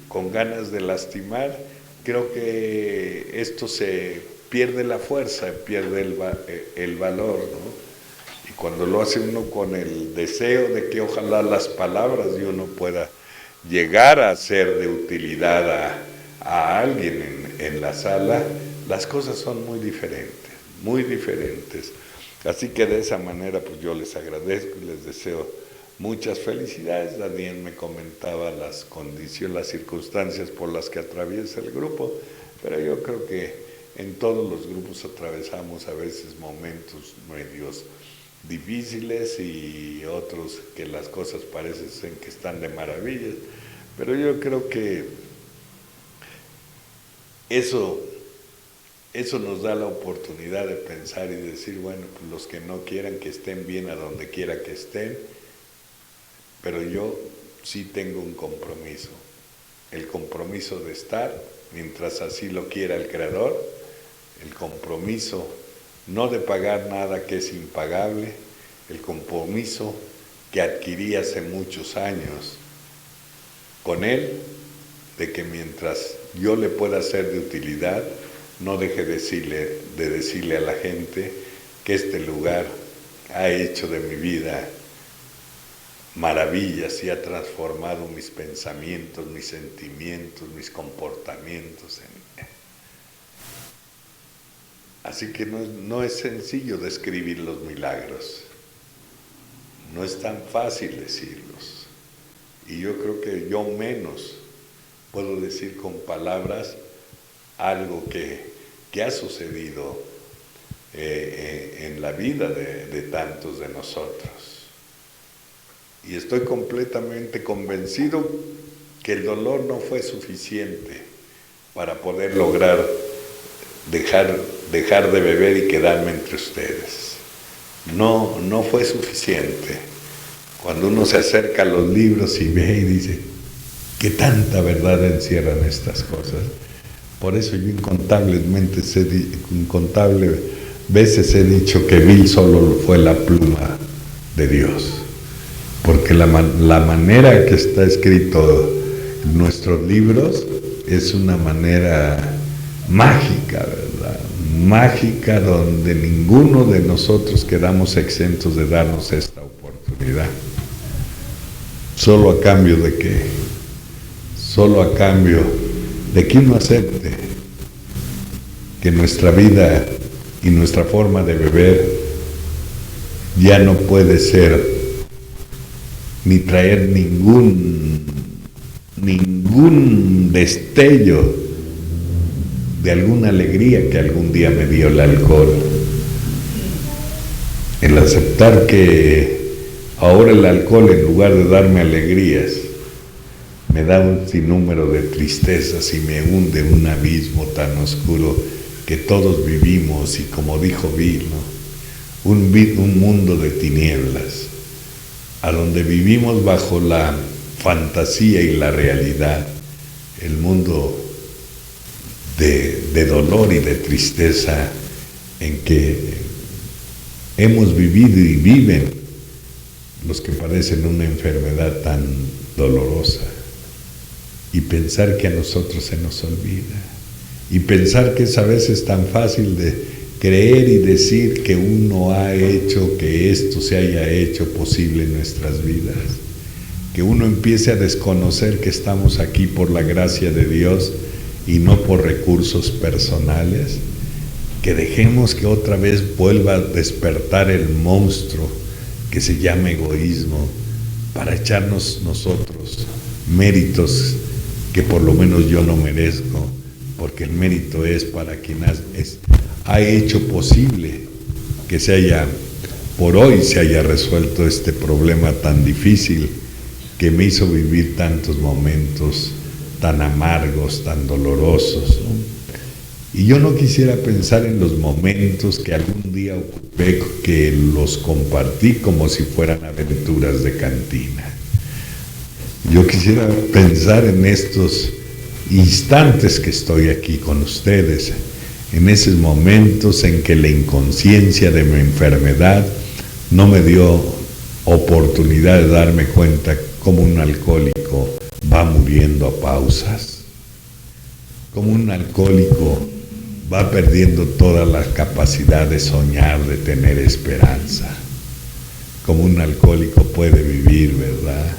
con ganas de lastimar, creo que esto se pierde la fuerza, pierde el valor, ¿no? Y cuando lo hace uno con el deseo de que ojalá las palabras de uno pueda llegar a ser de utilidad a alguien en la sala, las cosas son muy diferentes, muy diferentes. Así que de esa manera pues yo les agradezco y les deseo muchas felicidades. Daniel me comentaba las condiciones, las circunstancias por las que atraviesa el grupo, pero yo creo que en todos los grupos atravesamos a veces momentos medios difíciles y otros que las cosas parecen que están de maravillas, pero yo creo que eso nos da la oportunidad de pensar y decir, bueno, pues los que no quieran que estén bien a donde quiera que estén, pero yo sí tengo un compromiso, el compromiso de estar, mientras así lo quiera el Creador, el compromiso no de pagar nada que es impagable, el compromiso que adquirí hace muchos años con Él, de que mientras yo le pueda ser de utilidad, no deje de decirle a la gente que este lugar ha hecho de mi vida maravillas y ha transformado mis pensamientos, mis sentimientos, mis comportamientos. Así que no es sencillo describir los milagros, no es tan fácil decirlos. Y yo creo que yo menos puedo decir con palabras algo que ha sucedido en la vida de tantos de nosotros. Y estoy completamente convencido que el dolor no fue suficiente para poder lograr dejar de beber y quedarme entre ustedes. No fue suficiente. Cuando uno se acerca a los libros y ve y dice, ¿qué tanta verdad encierran estas cosas? Por eso yo incontables veces he dicho que Bill solo fue la pluma de Dios. Porque la manera que está escrito en nuestros libros es una manera mágica, ¿verdad? Mágica, donde ninguno de nosotros quedamos exentos de darnos esta oportunidad. Solo a cambio de ¿qué? Solo a cambio de que uno acepte que nuestra vida y nuestra forma de beber ya no puede ser ni traer ningún destello de alguna alegría que algún día me dio el alcohol. El aceptar que ahora el alcohol, en lugar de darme alegrías, me da un sinnúmero de tristezas y me hunde en un abismo tan oscuro que todos vivimos, y como dijo Bill, ¿no? Un mundo de tinieblas, a donde vivimos bajo la fantasía y la realidad, el mundo de dolor y de tristeza en que hemos vivido y viven los que padecen una enfermedad tan dolorosa, y pensar que a nosotros se nos olvida, y pensar que es a veces tan fácil de creer y decir que uno ha hecho que esto se haya hecho posible en nuestras vidas, que uno empiece a desconocer que estamos aquí por la gracia de Dios y no por recursos personales, que dejemos que otra vez vuelva a despertar el monstruo que se llama egoísmo, para echarnos nosotros méritos que por lo menos yo no merezco, porque el mérito es para quien ha hecho posible que por hoy se haya resuelto este problema tan difícil que me hizo vivir tantos momentos tan amargos, tan dolorosos, ¿no? Y yo no quisiera pensar en los momentos que algún día ocupé, que los compartí como si fueran aventuras de cantina. Yo quisiera pensar en estos instantes que estoy aquí con ustedes, en esos momentos en que la inconsciencia de mi enfermedad no me dio oportunidad de darme cuenta cómo un alcohólico va muriendo a pausas, como un alcohólico va perdiendo toda la capacidad de soñar, de tener esperanza, como un alcohólico puede vivir, ¿verdad?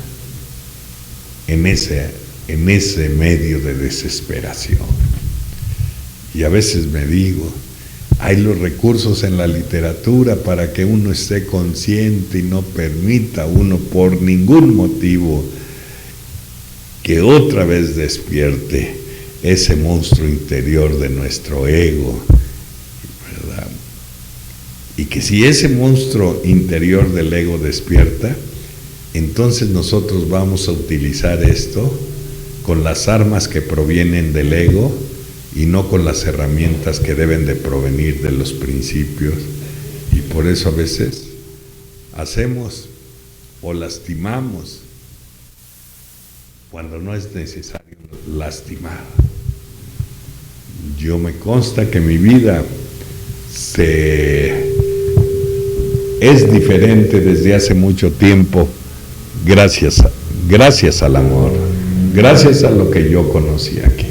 En ese medio de desesperación. Y a veces me digo, hay los recursos en la literatura para que uno esté consciente y no permita uno por ningún motivo que otra vez despierte ese monstruo interior de nuestro ego, ¿verdad? Y que si ese monstruo interior del ego despierta, entonces nosotros vamos a utilizar esto con las armas que provienen del ego y no con las herramientas que deben de provenir de los principios. Y por eso a veces hacemos o lastimamos cuando no es necesario lastimar. Yo me consta que mi vida es diferente desde hace mucho tiempo gracias al amor, gracias a lo que yo conocí aquí,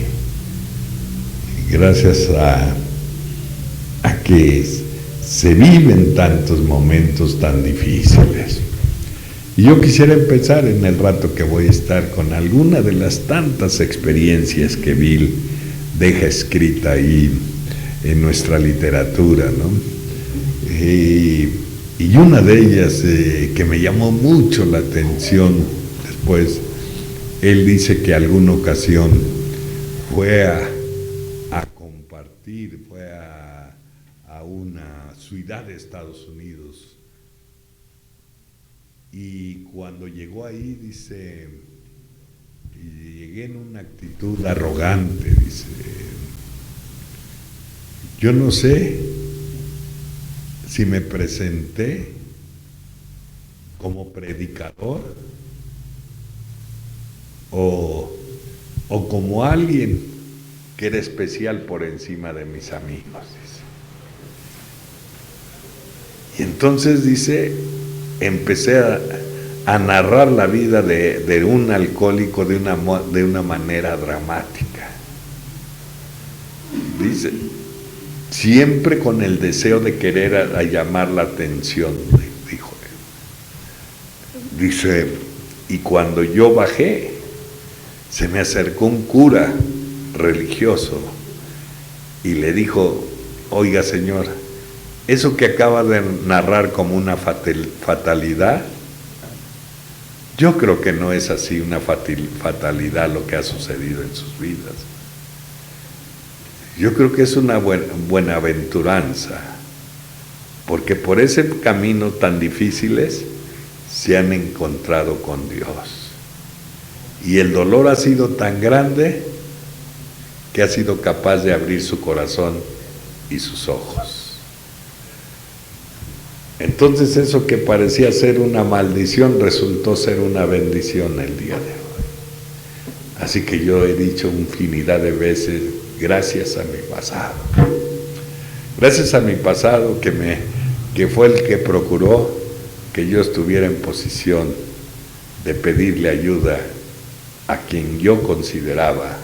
gracias a que se viven tantos momentos tan difíciles. Y yo quisiera empezar en el rato que voy a estar con alguna de las tantas experiencias que Bill deja escrita ahí en nuestra literatura, ¿no? Y una de ellas que me llamó mucho la atención después, él dice que alguna ocasión fue a compartir, fue a una ciudad de Estados Unidos, y cuando llegó ahí, dice, y llegué en una actitud arrogante, dice, yo no sé si me presenté como predicador o como alguien que era especial por encima de mis amigos, dice. Y entonces dice, empecé a narrar la vida de un alcohólico de una manera dramática. Dice, siempre con el deseo de querer a llamar la atención, dijo él. Dice, y cuando yo bajé, se me acercó un cura religioso y le dijo, oiga señor, eso que acaba de narrar como una fatalidad, yo creo que no es así una fatalidad lo que ha sucedido en sus vidas. Yo creo que es una buenaventuranza, porque por ese camino tan difíciles se han encontrado con Dios. Y el dolor ha sido tan grande que ha sido capaz de abrir su corazón y sus ojos. Entonces eso que parecía ser una maldición resultó ser una bendición el día de hoy. Así que yo he dicho infinidad de veces, gracias a mi pasado. Gracias a mi pasado que fue el que procuró que yo estuviera en posición de pedirle ayuda a quien yo consideraba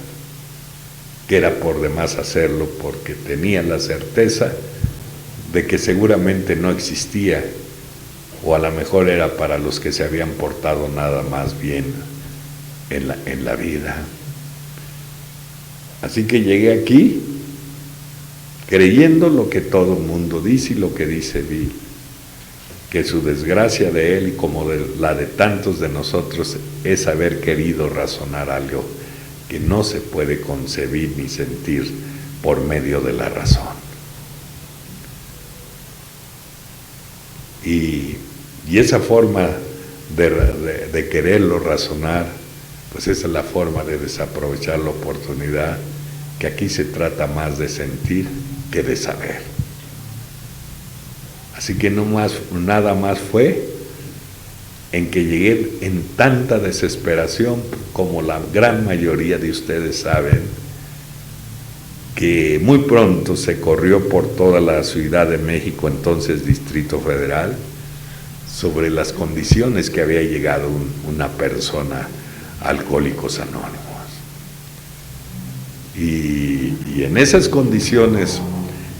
que era por demás hacerlo, porque tenía la certeza de que seguramente no existía, o a lo mejor era para los que se habían portado nada más bien en la vida. Así que llegué aquí creyendo lo que todo el mundo dice y lo que dice Bill, que su desgracia de él y como la de tantos de nosotros es haber querido razonar algo que no se puede concebir ni sentir por medio de la razón. Y esa forma de quererlo razonar, pues esa es la forma de desaprovechar la oportunidad, que aquí se trata más de sentir que de saber. Así que nada más fue en que llegué en tanta desesperación, como la gran mayoría de ustedes saben, que muy pronto se corrió por toda la Ciudad de México, entonces Distrito Federal, sobre las condiciones que había llegado una persona Alcohólicos Anónimos. Y en esas condiciones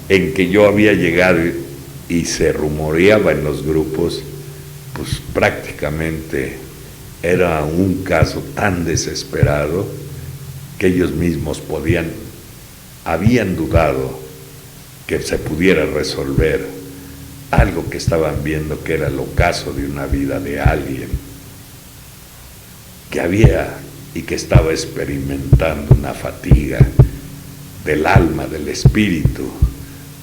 en que yo había llegado y se rumoreaba en los grupos, pues prácticamente era un caso tan desesperado que ellos mismos habían dudado que se pudiera resolver algo que estaban viendo que era el ocaso de una vida de alguien que había y que estaba experimentando una fatiga del alma, del espíritu,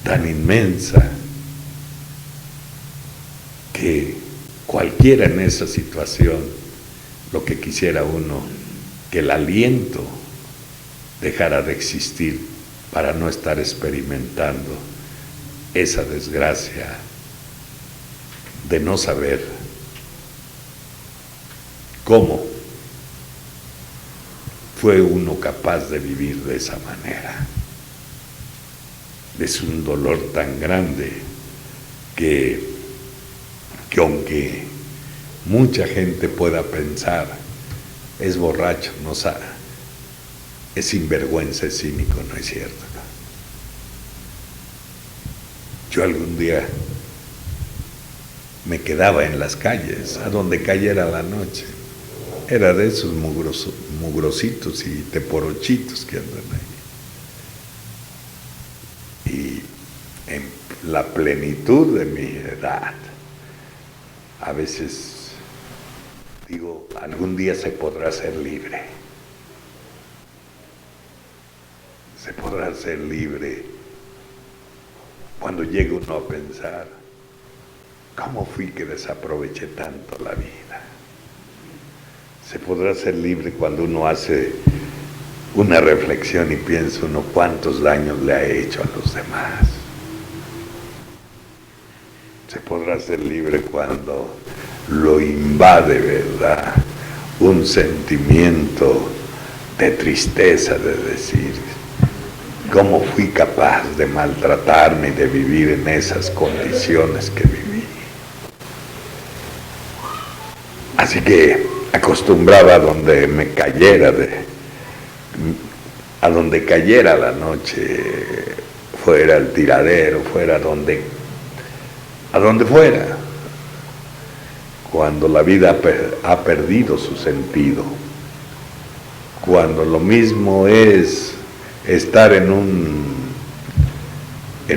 tan inmensa que cualquiera en esa situación, lo que quisiera uno, que el aliento dejara de existir para no estar experimentando esa desgracia de no saber cómo fue uno capaz de vivir de esa manera. Es un dolor tan grande que aunque mucha gente pueda pensar, es borracho, no sabe, es sinvergüenza, es cínico, no es cierto. Yo algún día me quedaba en las calles, a donde cayera la noche. Era de esos mugrositos y teporochitos que andan ahí. Y en la plenitud de mi edad, a veces digo, algún día se podrá ser libre. Se podrá ser libre cuando llegue uno a pensar, ¿cómo fui que desaproveché tanto la vida? Se podrá ser libre cuando uno hace una reflexión y piensa uno cuántos daños le ha hecho a los demás. Se podrá ser libre cuando lo invade, ¿verdad?, un sentimiento de tristeza, de decir, ¿cómo fui capaz de maltratarme y de vivir en esas condiciones que viví? Así que acostumbraba a donde me cayera, a donde cayera la noche, fuera el tiradero, fuera a donde fuera, cuando la vida ha perdido su sentido, cuando lo mismo es estar en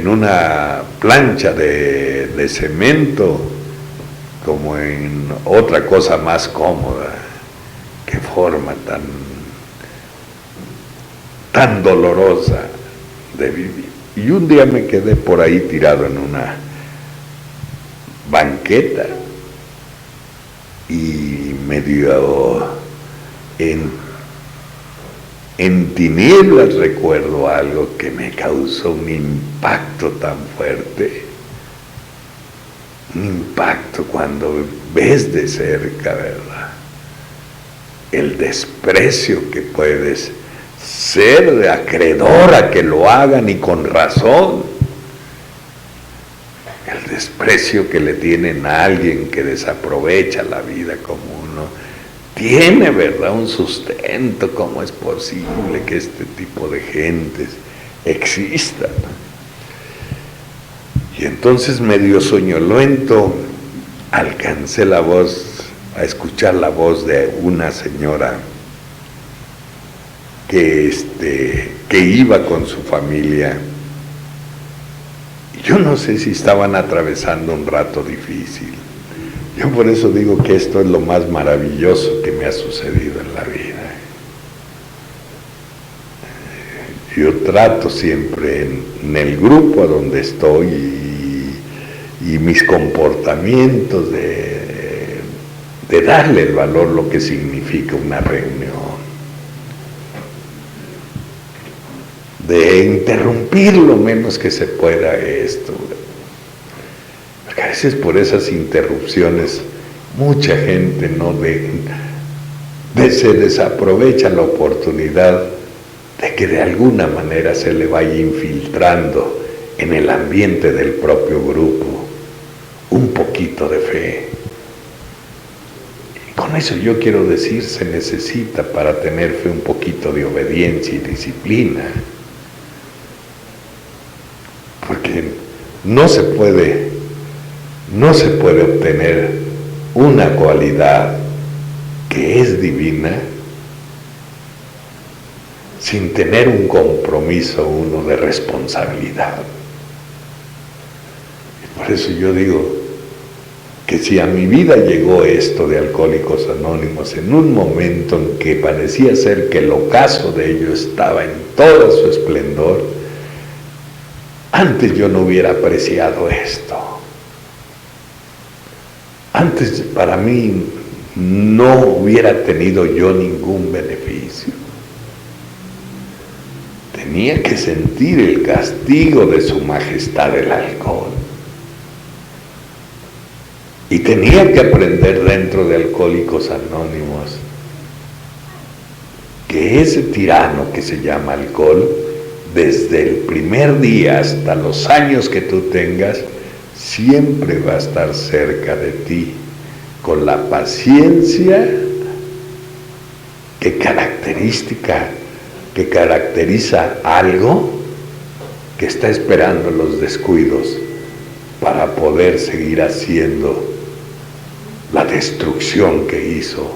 una plancha de cemento como en otra cosa más cómoda. Qué forma tan dolorosa de vivir. Y un día me quedé por ahí tirado en una banqueta y medio en tinieblas recuerdo algo que me causó un impacto tan fuerte. Un impacto cuando ves de cerca, ¿verdad?, el desprecio que puedes ser de acreedor a que lo hagan y con razón. El desprecio que le tienen a alguien que desaprovecha la vida como uno tiene, ¿verdad?, un sustento. ¿Cómo es posible que este tipo de gentes existan? Y entonces, medio soñoliento, alcancé a escuchar la voz de una señora que iba con su familia. Yo no sé si estaban atravesando un rato difícil. Yo por eso digo que esto es lo más maravilloso que me ha sucedido en la vida. Yo trato siempre en el grupo donde estoy y mis comportamientos de darle el valor lo que significa una reunión, de interrumpir lo menos que se pueda esto, porque a veces por esas interrupciones mucha gente se desaprovecha la oportunidad de que de alguna manera se le vaya infiltrando en el ambiente del propio grupo un poquito de fe. Con eso yo quiero decir, se necesita para tener fe un poquito de obediencia y disciplina. Porque no se puede obtener una cualidad que es divina sin tener un compromiso uno de responsabilidad. Y por eso yo digo que si a mi vida llegó esto de Alcohólicos Anónimos en un momento en que parecía ser que el ocaso de ello estaba en todo su esplendor, antes yo no hubiera apreciado esto. Antes para mí no hubiera tenido yo ningún beneficio. Tenía que sentir el castigo de su majestad el alcohol. Y tenía que aprender dentro de Alcohólicos Anónimos que ese tirano que se llama alcohol, desde el primer día hasta los años que tú tengas, siempre va a estar cerca de ti, con la paciencia que caracteriza algo que está esperando los descuidos para poder seguir haciendo la destrucción que hizo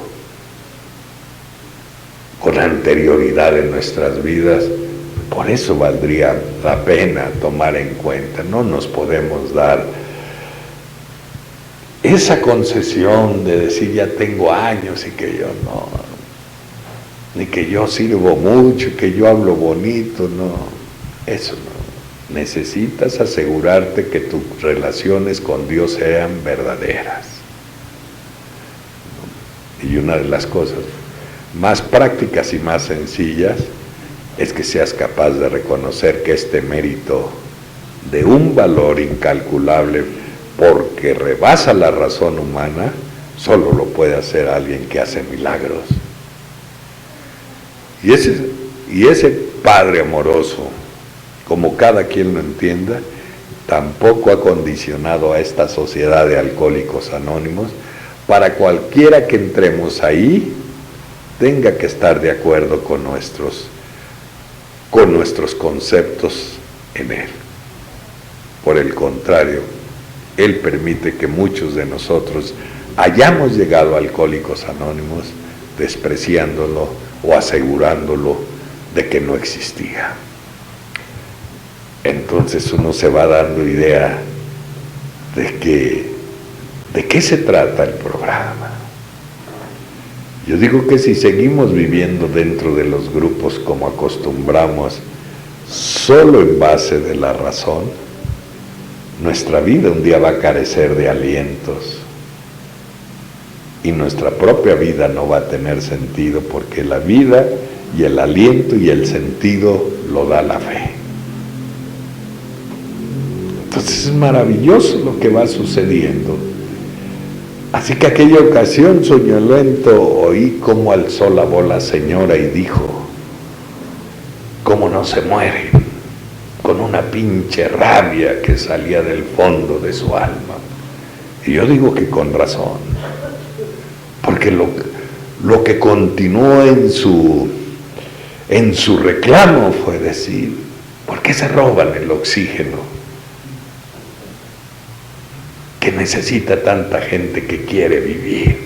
con anterioridad en nuestras vidas. Por eso valdría la pena tomar en cuenta. No nos podemos dar esa concesión de decir ya tengo años y que yo no, ni que yo sirvo mucho, que yo hablo bonito, no, eso no. Necesitas asegurarte que tus relaciones con Dios sean verdaderas. Y una de las cosas más prácticas y más sencillas es que seas capaz de reconocer que este mérito de un valor incalculable, porque rebasa la razón humana, solo lo puede hacer alguien que hace milagros. Y ese Padre amoroso, como cada quien lo entienda, tampoco ha condicionado a esta sociedad de Alcohólicos Anónimos para cualquiera que entremos ahí tenga que estar de acuerdo con nuestros conceptos en él. Por el contrario, él permite que muchos de nosotros hayamos llegado a Alcohólicos Anónimos despreciándolo o asegurándolo de que no existía. Entonces uno se va dando idea de qué se trata el programa. Yo digo que si seguimos viviendo dentro de los grupos como acostumbramos, solo en base de la razón, nuestra vida un día va a carecer de alientos y nuestra propia vida no va a tener sentido, porque la vida y el aliento y el sentido lo da la fe. Entonces es maravilloso lo que va sucediendo. Así que aquella ocasión, soñolento, oí cómo alzó la voz la señora y dijo: ¿cómo no se muere? Con una pinche rabia que salía del fondo de su alma. Y yo digo que con razón, porque lo que continuó en su reclamo fue decir: ¿por qué se roban el oxígeno que necesita tanta gente que quiere vivir?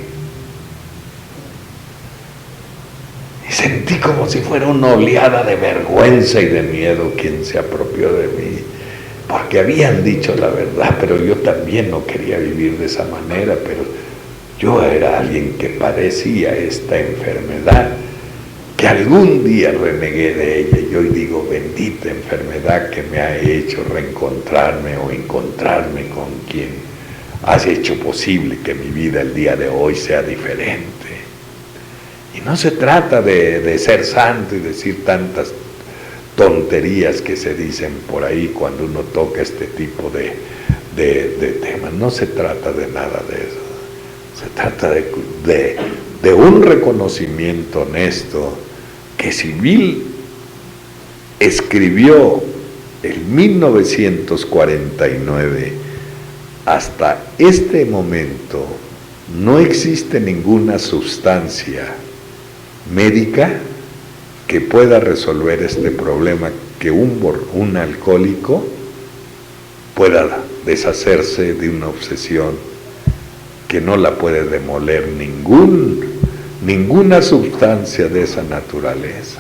Y sentí como si fuera una oleada de vergüenza y de miedo quien se apropió de mí, porque habían dicho la verdad, pero yo también no quería vivir de esa manera. Pero yo era alguien que padecía esta enfermedad, que algún día renegué de ella, y hoy digo: bendita enfermedad que me ha hecho reencontrarme o encontrarme con quien has hecho posible que mi vida el día de hoy sea diferente. Y no se trata de ser santo y decir tantas tonterías que se dicen por ahí cuando uno toca este tipo de temas. No se trata de nada de eso. Se trata de un reconocimiento honesto que Civil escribió en 1949 hasta este momento no existe ninguna sustancia médica que pueda resolver este problema, que un alcohólico pueda deshacerse de una obsesión, que no la puede demoler ninguna sustancia de esa naturaleza.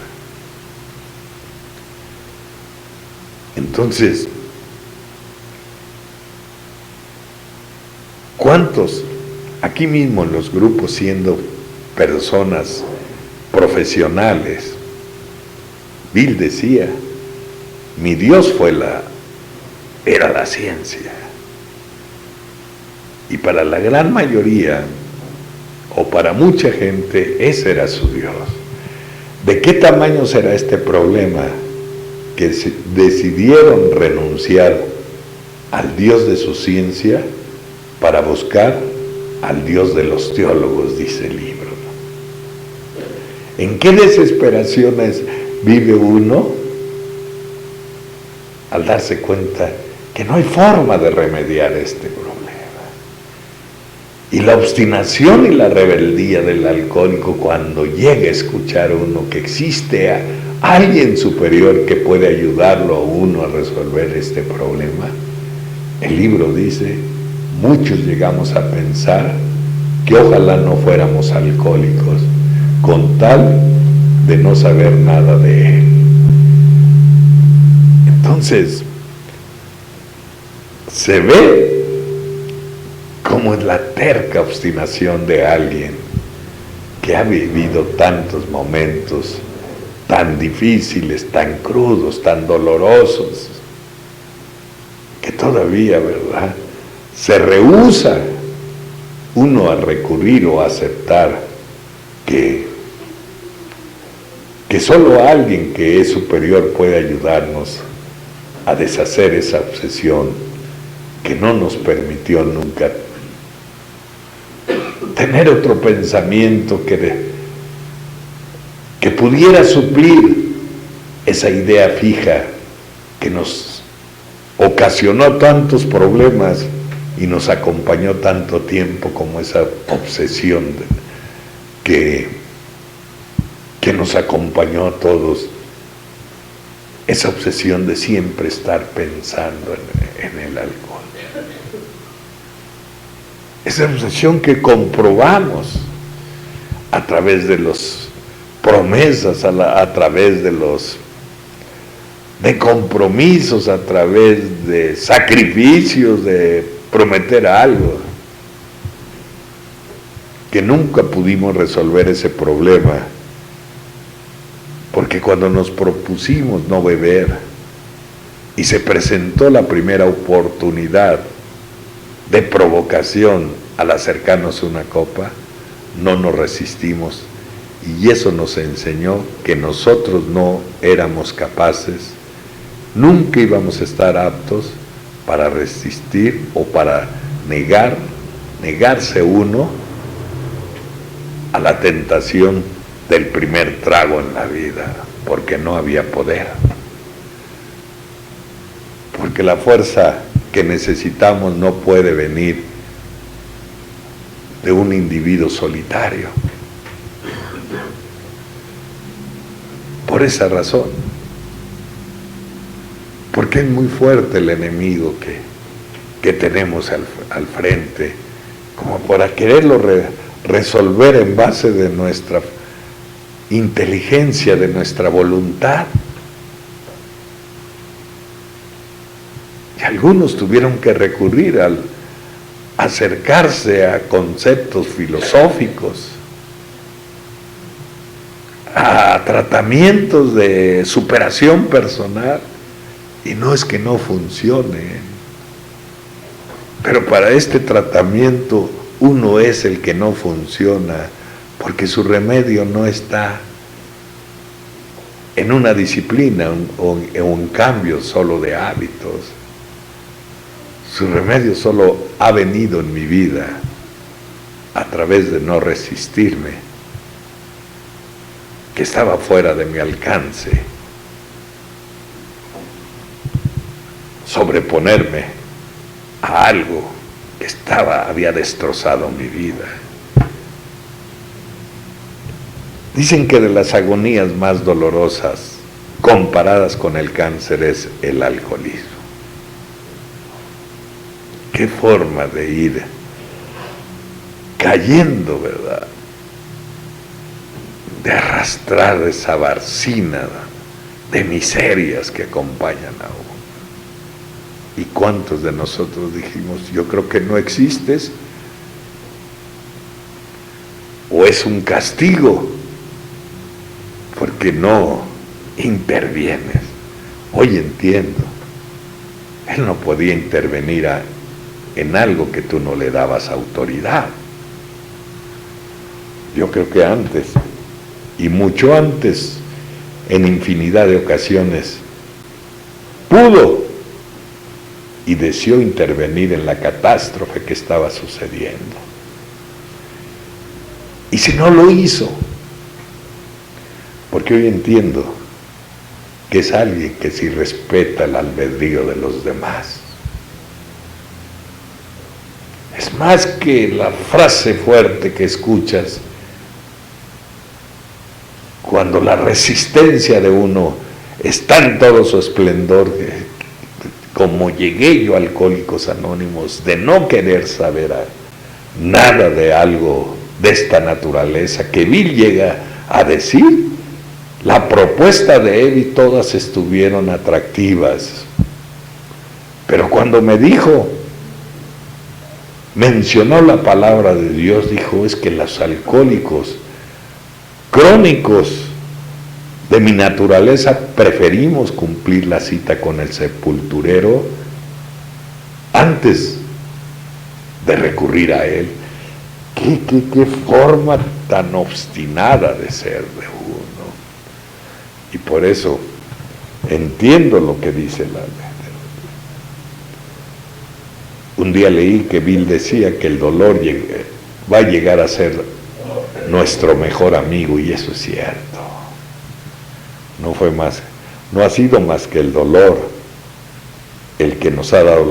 Entonces, ¿cuántos aquí mismo en los grupos, siendo personas profesionales? Bill decía, mi Dios era la ciencia. Y para la gran mayoría, o para mucha gente, ese era su Dios. ¿De qué tamaño será este problema? Que decidieron renunciar al Dios de su ciencia para buscar al Dios de los teólogos, dice el libro. ¿En qué desesperaciones vive uno al darse cuenta que no hay forma de remediar este problema? Y la obstinación y la rebeldía del alcohólico, cuando llega a escuchar uno que existe alguien superior que puede ayudarlo a uno a resolver este problema, el libro dice, muchos llegamos a pensar que ojalá no fuéramos alcohólicos, con tal de no saber nada de él. Entonces, se ve cómo es la terca obstinación de alguien que ha vivido tantos momentos tan difíciles, tan crudos, tan dolorosos, que todavía, ¿verdad?, se rehúsa uno a recurrir o a aceptar que solo alguien que es superior puede ayudarnos a deshacer esa obsesión que no nos permitió nunca tener otro pensamiento que pudiera suplir esa idea fija que nos ocasionó tantos problemas y nos acompañó tanto tiempo, como esa obsesión que nos acompañó a todos, esa obsesión de siempre estar pensando en el alcohol. Esa obsesión que comprobamos a través de las promesas, a través de compromisos, a través de sacrificios, de prometer algo, que nunca pudimos resolver ese problema, porque cuando nos propusimos no beber y se presentó la primera oportunidad de provocación al acercarnos a una copa, no nos resistimos, y eso nos enseñó que nosotros no éramos capaces, nunca íbamos a estar aptos para resistir o para negarse uno a la tentación del primer trago en la vida, porque no había poder, porque la fuerza que necesitamos no puede venir de un individuo solitario. Por esa razón, porque es muy fuerte el enemigo que tenemos al frente, como para quererlo resolver en base de nuestra inteligencia, de nuestra voluntad. Y algunos tuvieron que recurrir al acercarse a conceptos filosóficos, a tratamientos de superación personal, y no es que no funcione, pero para este tratamiento uno es el que no funciona, porque su remedio no está en una disciplina o en un cambio solo de hábitos. Su remedio solo ha venido en mi vida a través de no resistirme, que estaba fuera de mi alcance, sobreponerme a algo que había destrozado mi vida. Dicen que de las agonías más dolorosas comparadas con el cáncer es el alcoholismo. Qué forma de ir cayendo, ¿verdad? De arrastrar esa barcina de miserias que acompañan a uno. ¿Y cuántos de nosotros dijimos, yo creo que no existes? ¿O es un castigo? Porque no intervienes. Hoy entiendo, él no podía intervenir en algo que tú no le dabas autoridad. Yo creo que antes, y mucho antes, en infinidad de ocasiones, pudo y deseó intervenir en la catástrofe que estaba sucediendo. Y si no lo hizo, porque hoy entiendo que es alguien que sí respeta el albedrío de los demás. Es más que la frase fuerte que escuchas cuando la resistencia de uno está en todo su esplendor, como llegué yo a Alcohólicos Anónimos, de no querer saber nada de algo de esta naturaleza, que Bill llega a decir, la propuesta de él y todas estuvieron atractivas, pero cuando me dijo, mencionó la palabra de Dios, dijo, es que los alcohólicos crónicos de mi naturaleza preferimos cumplir la cita con el sepulturero antes de recurrir a él. ¿Qué forma tan obstinada de ser de uno? Y por eso entiendo lo que dice la ley. Un día leí que Bill decía que el dolor va a llegar a ser nuestro mejor amigo, y eso es cierto. No ha sido más que el dolor el que nos ha dado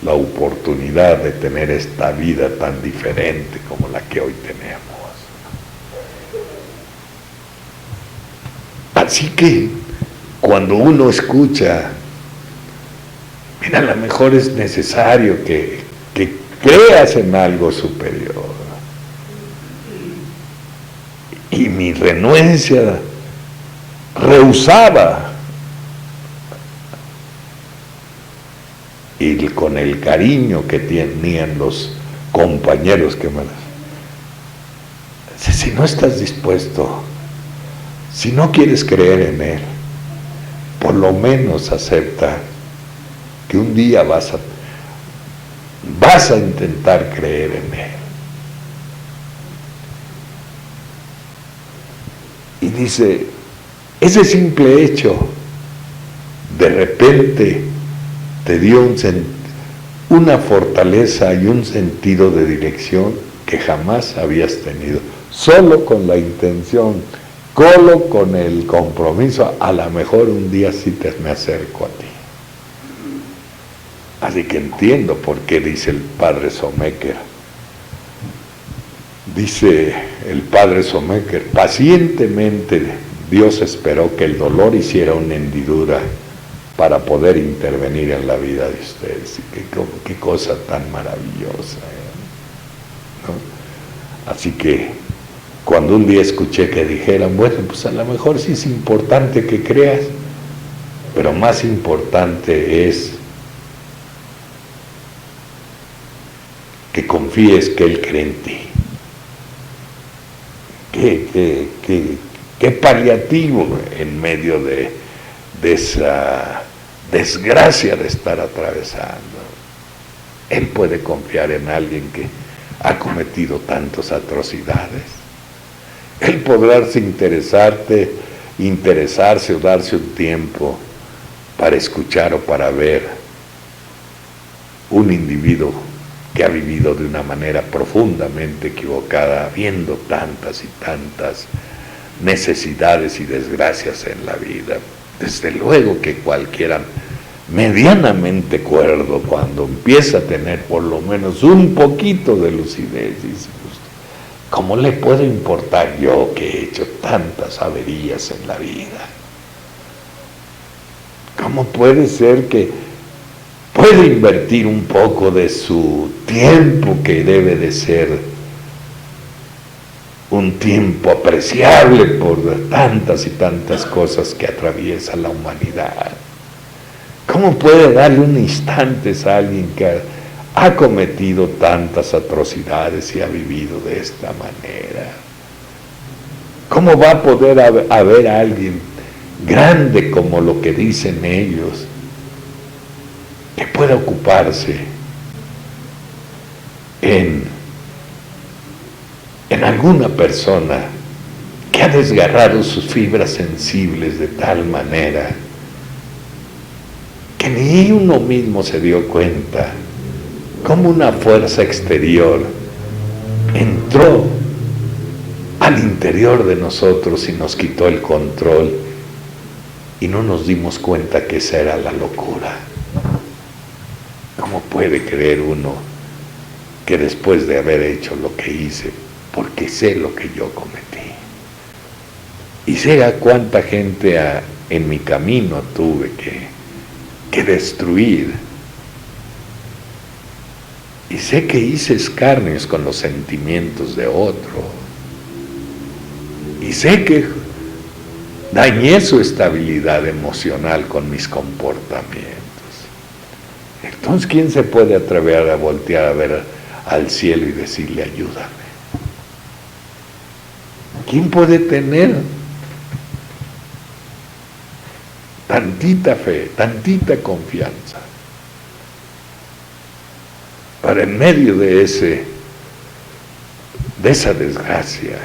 la oportunidad de tener esta vida tan diferente como la que hoy tenemos. Así que cuando uno escucha, mira, a lo mejor es necesario que creas en algo superior. Y mi renuencia rehusaba, y con el cariño que tenían los compañeros que me si no estás dispuesto, si no quieres creer en él, por lo menos acepta que un día vas a intentar creer en él. Y dice, ese simple hecho de repente te dio una fortaleza y un sentido de dirección que jamás habías tenido, solo con la intención, solo con el compromiso, a lo mejor un día sí me acerco a ti. Así que entiendo por qué dice el padre Someker. Dice el padre Someker, pacientemente Dios esperó que el dolor hiciera una hendidura para poder intervenir en la vida de ustedes. Qué cosa tan maravillosa, ¿no? Así que cuando un día escuché que dijeran, bueno, pues a lo mejor sí es importante que creas, pero más importante es que confíes que Él cree en ti. Qué paliativo en medio de esa desgracia de estar atravesando. Él puede confiar en alguien que ha cometido tantas atrocidades. Él podrá interesarse o darse un tiempo para escuchar o para ver un individuo que ha vivido de una manera profundamente equivocada, viendo tantas y tantas necesidades y desgracias en la vida. Desde luego que cualquiera medianamente cuerdo, cuando empieza a tener por lo menos un poquito de lucidez, dice, pues, ¿cómo le puedo importar yo que he hecho tantas averías en la vida? ¿Cómo puede ser que puede invertir un poco de su tiempo, que debe de ser un tiempo apreciable por tantas y tantas cosas que atraviesa la humanidad? ¿Cómo puede darle un instante a alguien que ha cometido tantas atrocidades y ha vivido de esta manera? ¿Cómo va a poder haber a alguien grande como lo que dicen ellos, que pueda ocuparse en alguna persona que ha desgarrado sus fibras sensibles de tal manera que ni uno mismo se dio cuenta cómo una fuerza exterior entró al interior de nosotros y nos quitó el control y no nos dimos cuenta que esa era la locura? ¿Cómo puede creer uno que después de haber hecho lo que hice, porque sé lo que yo cometí y sé a cuánta gente en mi camino tuve que destruir, y sé que hice escarnios con los sentimientos de otro, y sé que dañé su estabilidad emocional con mis comportamientos? Entonces, ¿quién se puede atrever a voltear a ver al cielo y decirle ayúdame? ¿Quién puede tener tantita fe, tantita confianza para en medio de esa desgracia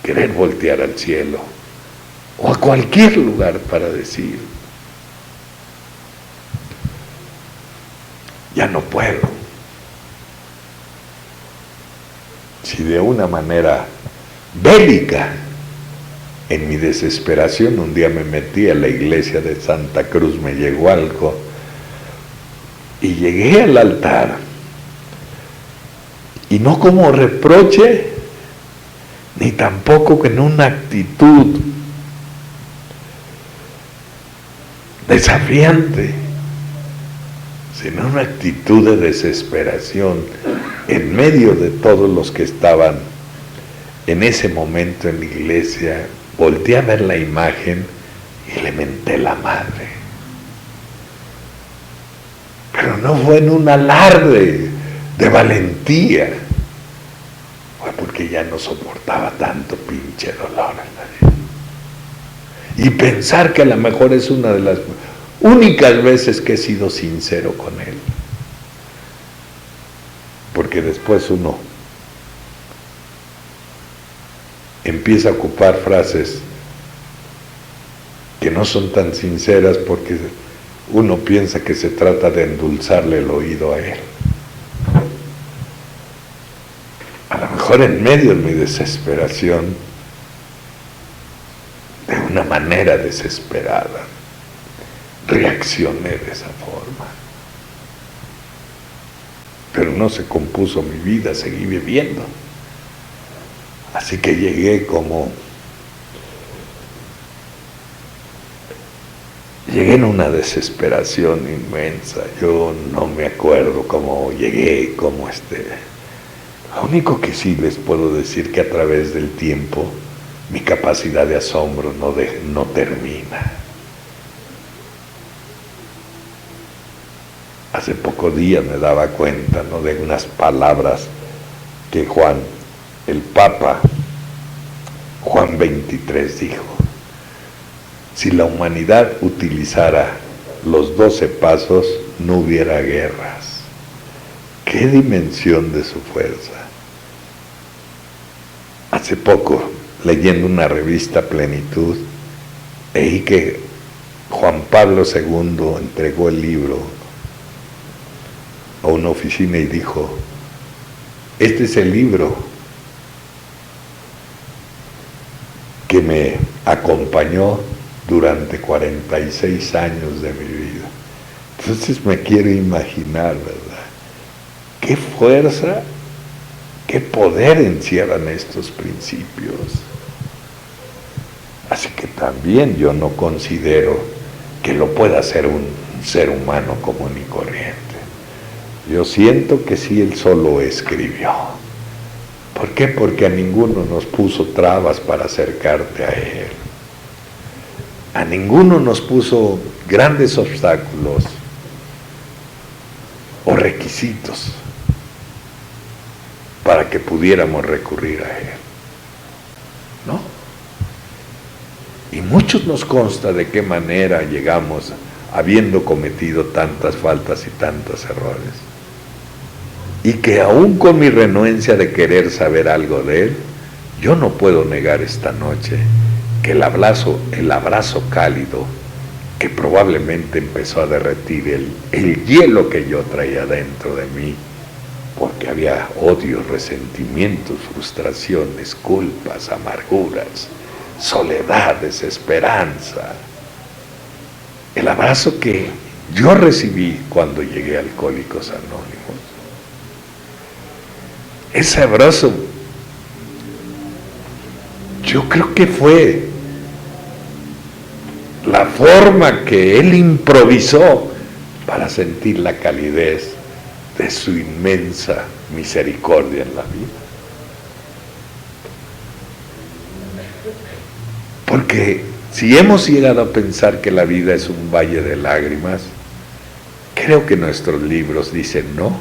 querer voltear al cielo o a cualquier lugar para decir ya no puedo? Si de una manera bélica, en mi desesperación, un día me metí a la iglesia de Santa Cruz Mellehualco y llegué al altar, y no como reproche, ni tampoco en una actitud desafiante, sino una actitud de desesperación en medio de todos los que estaban en ese momento en la iglesia. Volteé a ver la imagen y le menté la madre, pero no fue en un alarde de valentía, fue porque ya no soportaba tanto pinche dolor. Y pensar que a lo mejor es una de las únicas veces que he sido sincero con él, porque después uno empieza a ocupar frases que no son tan sinceras, porque uno piensa que se trata de endulzarle el oído a él. A lo mejor en medio de mi desesperación, de una manera desesperada, reaccioné de esa forma. Pero no se compuso mi vida, seguí viviendo. Así que llegué en una desesperación inmensa. Yo no me acuerdo cómo llegué, Lo único que sí les puedo decir que a través del tiempo mi capacidad de asombro no termina. Hace pocos días me daba cuenta, ¿no?, de unas palabras que el Papa Juan XXIII dijo: si la humanidad utilizara los 12 pasos, no hubiera guerras. ¡Qué dimensión de su fuerza! Hace poco, leyendo una revista Plenitud, leí que Juan Pablo II entregó el libro a una oficina y dijo: este es el libro que me acompañó durante 46 años de mi vida. Entonces me quiero imaginar, ¿verdad? ¿Qué fuerza, qué poder encierran estos principios? Así que también yo no considero que lo pueda hacer un ser humano común y corriente. Yo siento que sí, él solo escribió. ¿Por qué? Porque a ninguno nos puso trabas para acercarte a él. A ninguno nos puso grandes obstáculos o requisitos para que pudiéramos recurrir a él, ¿no? Y muchos nos consta de qué manera llegamos habiendo cometido tantas faltas y tantos errores. Y que aún con mi renuencia de querer saber algo de él, yo no puedo negar esta noche que el abrazo cálido que probablemente empezó a derretir el hielo que yo traía dentro de mí, porque había odios, resentimientos, frustraciones, culpas, amarguras, soledad, desesperanza. El abrazo que yo recibí cuando llegué a Alcohólicos Anónimos, ese abrazo, yo creo que fue la forma que él improvisó para sentir la calidez de su inmensa misericordia en la vida. Porque si hemos llegado a pensar que la vida es un valle de lágrimas, creo que nuestros libros dicen no.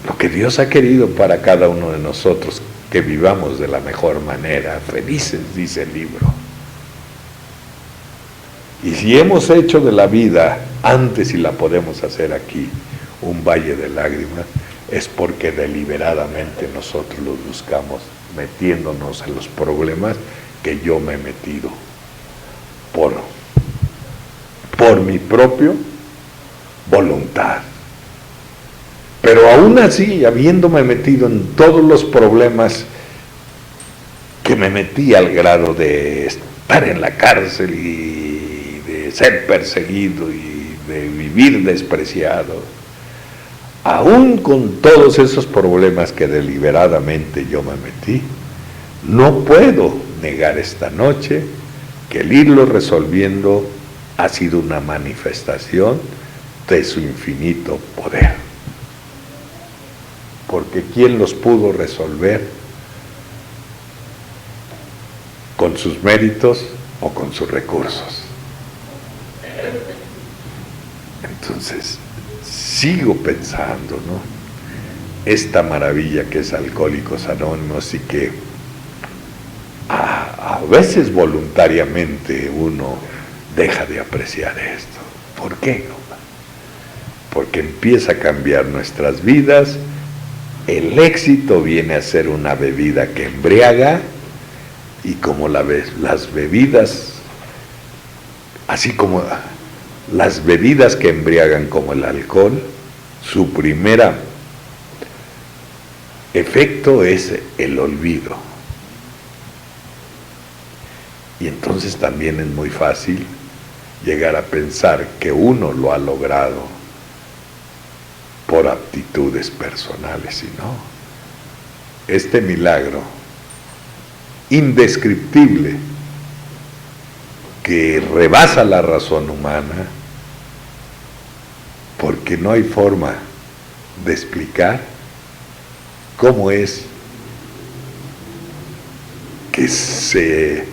Lo que Dios ha querido para cada uno de nosotros, que vivamos de la mejor manera, felices, dice el libro. Y si hemos hecho de la vida, antes y la podemos hacer aquí, un valle de lágrimas, es porque deliberadamente nosotros los buscamos, metiéndonos en los problemas que yo me he metido por mi propia voluntad. Pero aún así, habiéndome metido en todos los problemas que me metí al grado de estar en la cárcel y de ser perseguido y de vivir despreciado, aún con todos esos problemas que deliberadamente yo me metí, no puedo negar esta noche que el irlo resolviendo ha sido una manifestación de su infinito poder. Porque ¿quién los pudo resolver? ¿Con sus méritos o con sus recursos? Entonces, sigo pensando, ¿no? Esta maravilla que es Alcohólicos Anónimos, y que a veces voluntariamente uno deja de apreciar esto. ¿Por qué? Porque empieza a cambiar nuestras vidas. El éxito viene a ser una bebida que embriaga, y como las bebidas, así como las bebidas que embriagan como el alcohol, su primer efecto es el olvido. Y entonces también es muy fácil llegar a pensar que uno lo ha logrado por aptitudes personales, y no. Este milagro indescriptible que rebasa la razón humana, porque no hay forma de explicar cómo es que se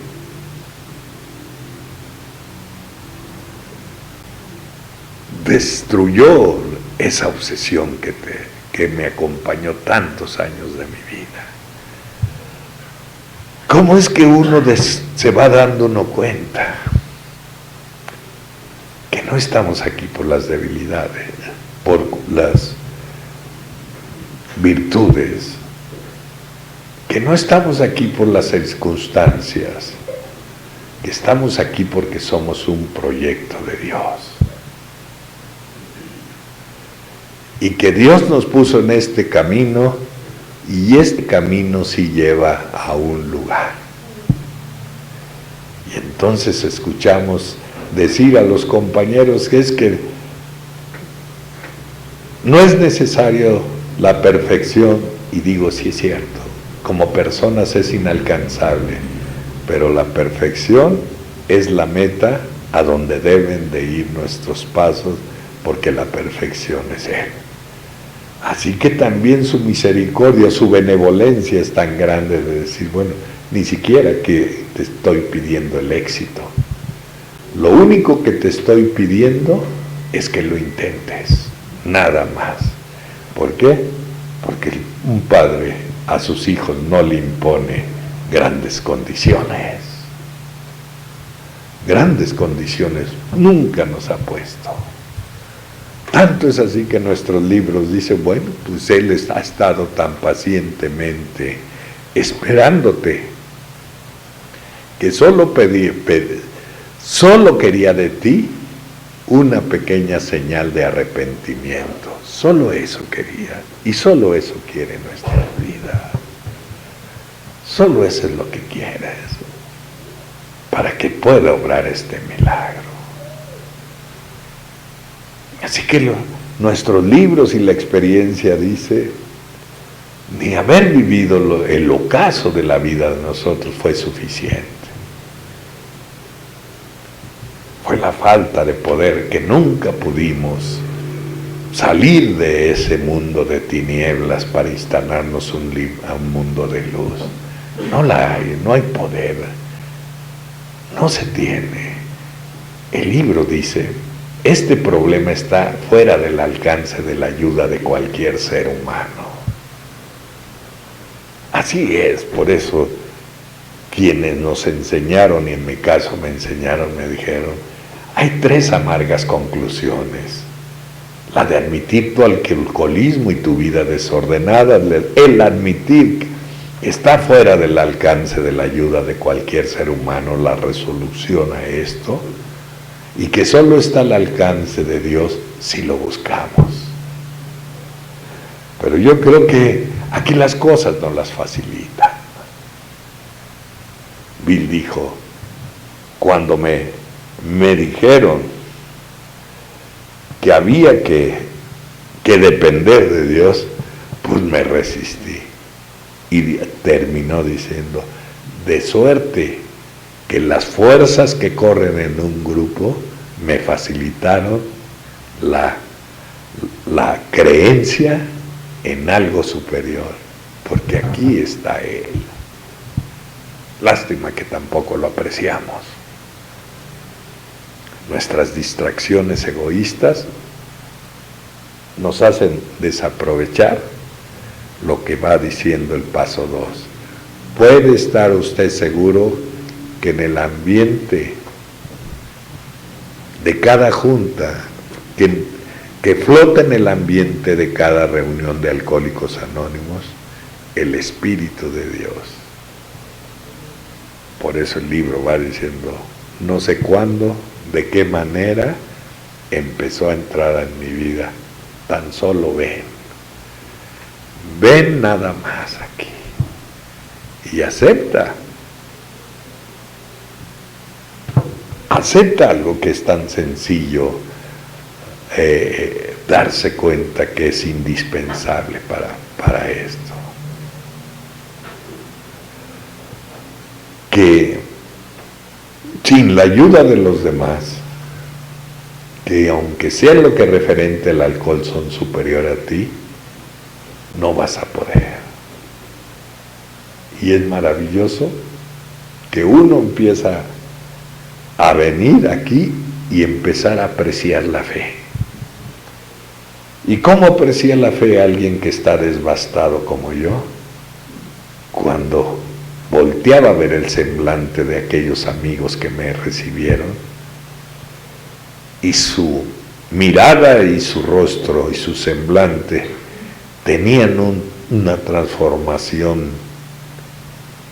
destruyó esa obsesión que me acompañó tantos años de mi vida. ¿Cómo es que uno se va dando uno cuenta que no estamos aquí por las debilidades, por las virtudes, que no estamos aquí por las circunstancias, que estamos aquí porque somos un proyecto de Dios? Y que Dios nos puso en este camino, y este camino sí lleva a un lugar. Y entonces escuchamos decir a los compañeros que es que no es necesario la perfección, y digo, sí es cierto, como personas es inalcanzable, pero la perfección es la meta a donde deben de ir nuestros pasos, porque la perfección es Él. Así que también su misericordia, su benevolencia es tan grande de decir, bueno, ni siquiera que te estoy pidiendo el éxito. Lo único que te estoy pidiendo es que lo intentes, nada más. ¿Por qué? Porque un padre a sus hijos no le impone grandes condiciones. Grandes condiciones nunca nos ha puesto. Tanto es así que nuestros libros dicen, bueno, pues Él ha estado tan pacientemente esperándote, que solo quería de ti una pequeña señal de arrepentimiento. Solo eso quería, y solo eso quiere nuestra vida. Solo eso es lo que quiere, para que pueda obrar este milagro. Así que nuestros libros y la experiencia dice, ni haber vivido el ocaso de la vida de nosotros fue suficiente. Fue la falta de poder que nunca pudimos salir de ese mundo de tinieblas para instalarnos a un mundo de luz. No la hay, no hay poder, no se tiene. El libro dice, este problema está fuera del alcance de la ayuda de cualquier ser humano. Así es, por eso quienes nos enseñaron, y en mi caso me enseñaron, me dijeron, hay 3 amargas conclusiones. La de admitir tu alcoholismo y tu vida desordenada, el admitir que está fuera del alcance de la ayuda de cualquier ser humano, la resolución a esto, y que solo está al alcance de Dios si lo buscamos. Pero yo creo que aquí las cosas no las facilitan. Bill dijo, cuando me dijeron que había que depender de Dios, pues me resistí. Y terminó diciendo, de suerte que las fuerzas que corren en un grupo me facilitaron la creencia en algo superior, porque aquí está Él. Lástima que tampoco lo apreciamos. Nuestras distracciones egoístas nos hacen desaprovechar lo que va diciendo el paso 2. Puede estar usted seguro que en el ambiente de cada junta, que flota en el ambiente de cada reunión de Alcohólicos Anónimos, el Espíritu de Dios. Por eso el libro va diciendo, no sé cuándo, de qué manera empezó a entrar en mi vida. Tan solo ven nada más aquí y acepta algo que es tan sencillo, darse cuenta que es indispensable para esto, que sin la ayuda de los demás, que aunque sea lo que referente al alcohol son superior a ti, no vas a poder. Y es maravilloso que uno empieza a venir aquí y empezar a apreciar la fe. ¿Y cómo aprecia la fe a alguien que está devastado como yo? Cuando volteaba a ver el semblante de aquellos amigos que me recibieron, y su mirada y su rostro y su semblante tenían una transformación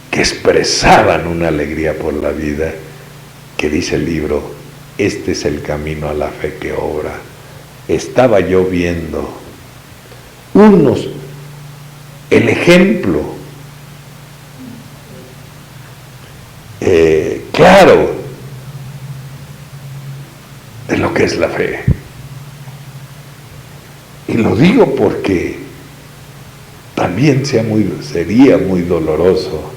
que expresaban una alegría por la vida, que dice el libro, este es el camino a la fe que obra. Estaba yo viendo el ejemplo claro de lo que es la fe. Y lo digo porque también sería muy doloroso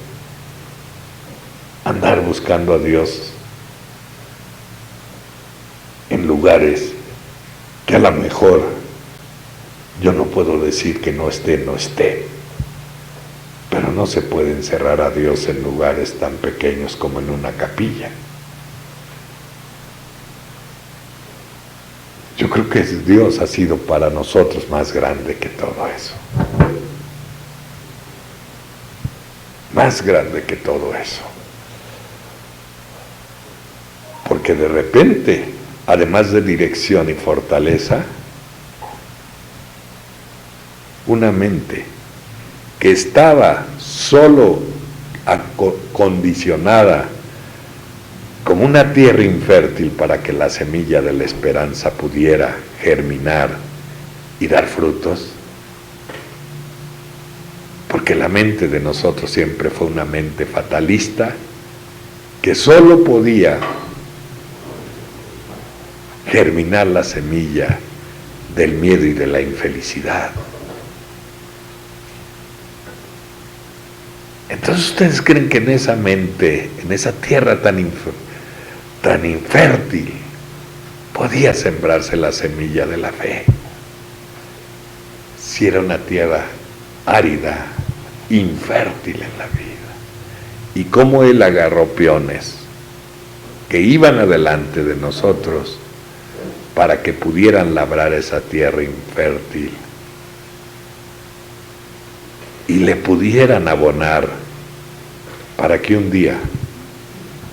andar buscando a Dios en lugares que a lo mejor yo no puedo decir que no esté, pero no se puede encerrar a Dios en lugares tan pequeños como en una capilla. Yo creo que Dios ha sido para nosotros más grande que todo eso. Más grande que todo eso. Porque de repente, además de dirección y fortaleza, una mente que estaba solo condicionada como una tierra infértil para que la semilla de la esperanza pudiera germinar y dar frutos, porque la mente de nosotros siempre fue una mente fatalista que solo podía germinar la semilla del miedo y de la infelicidad. Entonces ustedes creen que en esa mente, en esa tierra tan infértil, podía sembrarse la semilla de la fe. Si era una tierra árida, infértil en la vida. Y cómo Él agarró peones que iban adelante de nosotros para que pudieran labrar esa tierra infértil y le pudieran abonar para que un día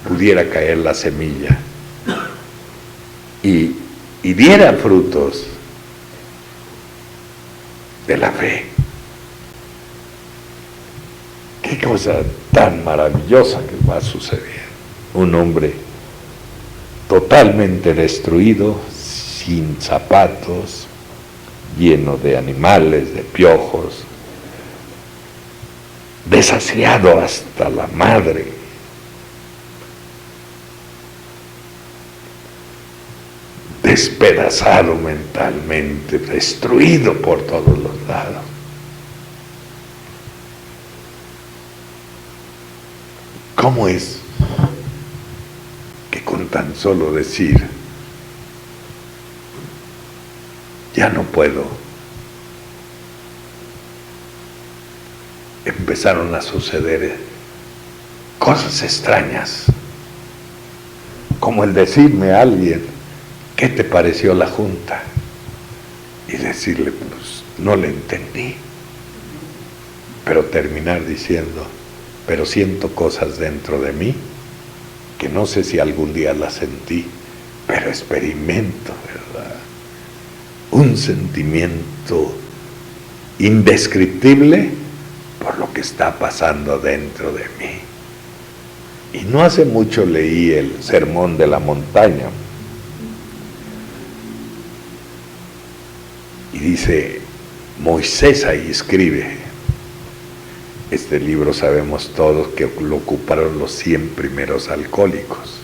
pudiera caer la semilla y diera frutos de la fe. Qué cosa tan maravillosa que va a suceder. Un hombre totalmente destruido, sin zapatos, lleno de animales, de piojos, desasiado hasta la madre, despedazado mentalmente, destruido por todos los lados. ¿Cómo es que con tan solo decir, ya no puedo, empezaron a suceder cosas extrañas, como el decirme a alguien, ¿qué te pareció la junta? Y decirle, pues no le entendí, pero terminar diciendo, pero siento cosas dentro de mí que no sé si algún día las sentí, pero experimento, ¿verdad? Un sentimiento indescriptible por lo que está pasando dentro de mí. Y no hace mucho leí el Sermón de la Montaña y dice, Moisés ahí escribe, este libro sabemos todos que lo ocuparon los 100 primeros alcohólicos,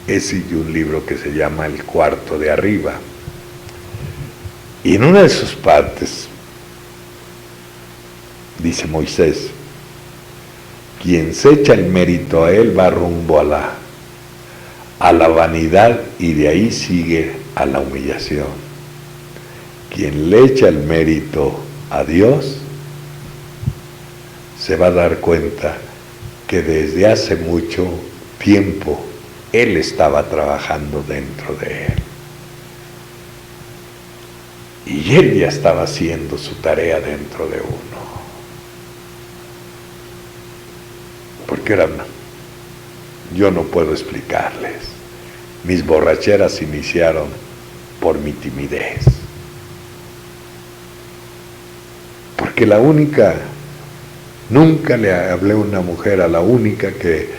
ese y un libro que se llama El Cuarto de Arriba, y en una de sus partes dice Moisés, quien se echa el mérito a él va rumbo a la vanidad y de ahí sigue a la humillación. Quien le echa el mérito a Dios se va a dar cuenta que desde hace mucho tiempo Él estaba trabajando dentro de él. Y Él ya estaba haciendo su tarea dentro de uno. Porque yo no puedo explicarles. Mis borracheras iniciaron por mi timidez. Porque nunca le hablé a una mujer, a la única que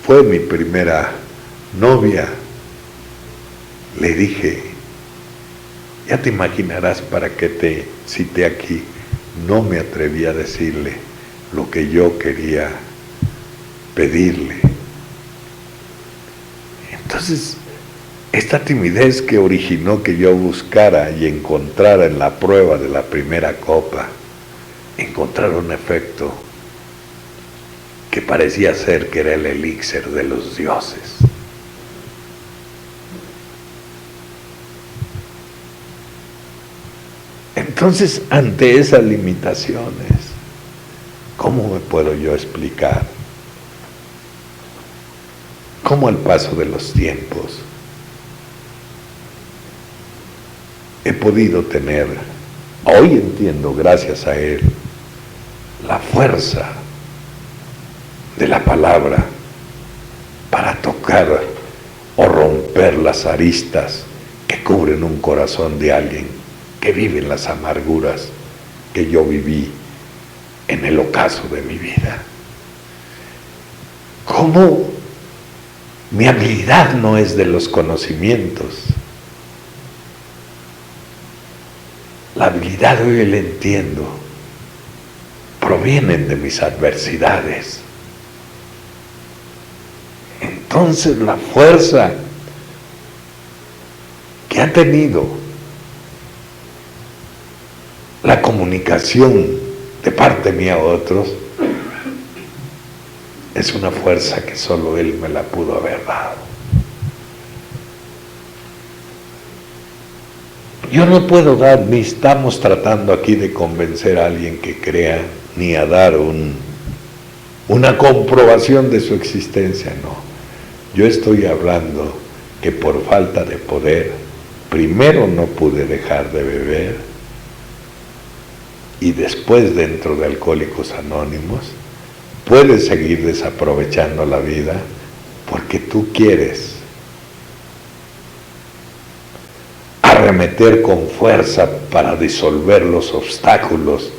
fue mi primera novia, le dije, ya te imaginarás para qué te cité aquí, no me atreví a decirle lo que yo quería pedirle. Entonces, esta timidez que originó que yo buscara y encontrara en la prueba de la primera copa, encontrar un efecto que parecía ser que era el elixir de los dioses. Entonces, ante esas limitaciones, ¿cómo me puedo yo explicar? ¿Cómo al paso de los tiempos he podido tener, hoy entiendo gracias a él, la fuerza de la palabra para tocar o romper las aristas que cubren un corazón de alguien que vive en las amarguras que yo viví en el ocaso de mi vida? ¿Cómo mi habilidad no es de los conocimientos? La habilidad, hoy la entiendo, provienen de mis adversidades. Entonces la fuerza que ha tenido la comunicación de parte mía a otros es una fuerza que solo él me la pudo haber dado. Yo no puedo dar, ni estamos tratando aquí de convencer a alguien que crea, ni a dar una comprobación de su existencia, no. Yo estoy hablando que por falta de poder, primero no pude dejar de beber, y después, dentro de Alcohólicos Anónimos, puedes seguir desaprovechando la vida porque tú quieres arremeter con fuerza para disolver los obstáculos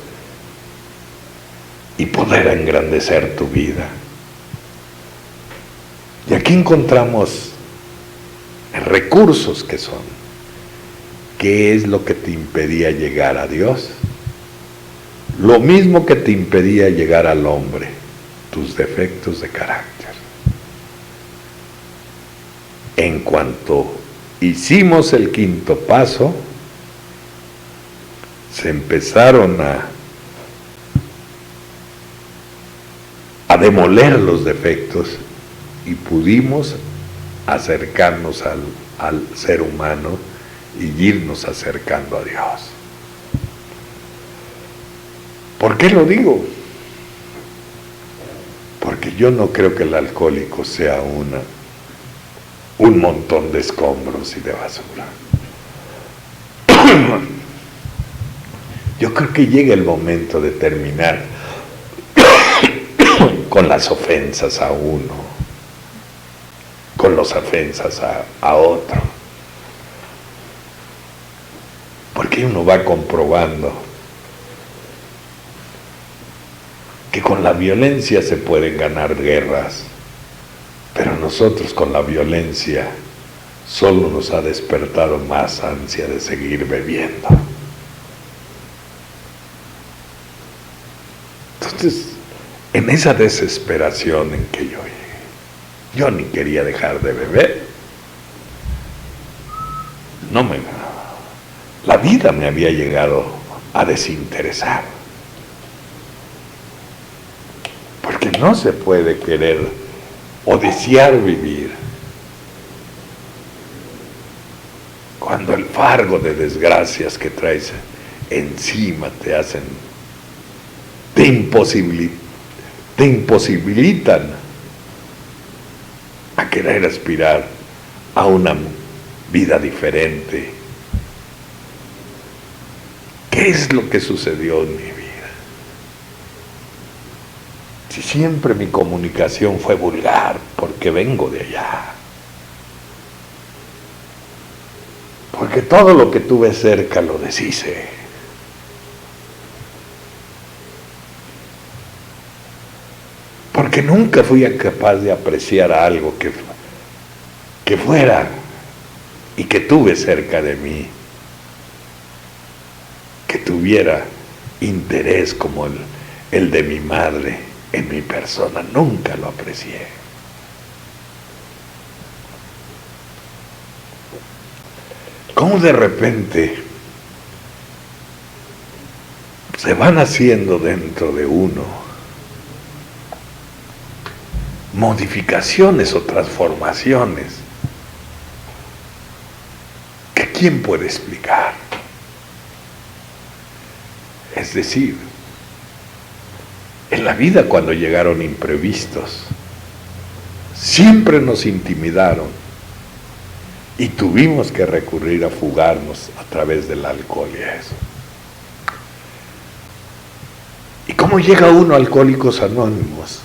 y poder engrandecer tu vida. Y aquí encontramos recursos que son. ¿Qué es lo que te impedía llegar a Dios? Lo mismo que te impedía llegar al hombre, tus defectos de carácter. En cuanto hicimos el quinto paso, se empezaron a demoler los defectos y pudimos acercarnos al ser humano y irnos acercando a Dios. ¿Por qué lo digo? Porque yo no creo que el alcohólico sea un montón de escombros y de basura. Yo creo que llega el momento de terminar con las ofensas a uno, con las ofensas a otro. Porque uno va comprobando que con la violencia se pueden ganar guerras, pero nosotros con la violencia solo nos ha despertado más ansia de seguir bebiendo. Entonces, en esa desesperación en que yo llegué, yo ni quería dejar de beber. La vida me había llegado a desinteresar. Porque no se puede querer o desear vivir cuando el fardo de desgracias que traes encima te imposibilitan a querer aspirar a una vida diferente. ¿Qué es lo que sucedió en mi vida? Si siempre mi comunicación fue vulgar, porque vengo de allá. Porque todo lo que tuve cerca lo deshice. Porque nunca fui capaz de apreciar algo que fuera y que tuve cerca de mí, que tuviera interés como el de mi madre, en mi persona, nunca lo aprecié. ¿Cómo de repente se van haciendo dentro de uno modificaciones o transformaciones que quién puede explicar? Es decir, en la vida cuando llegaron imprevistos, siempre nos intimidaron y tuvimos que recurrir a fugarnos a través del alcohol y eso. ¿Y cómo llega uno a Alcohólicos Anónimos?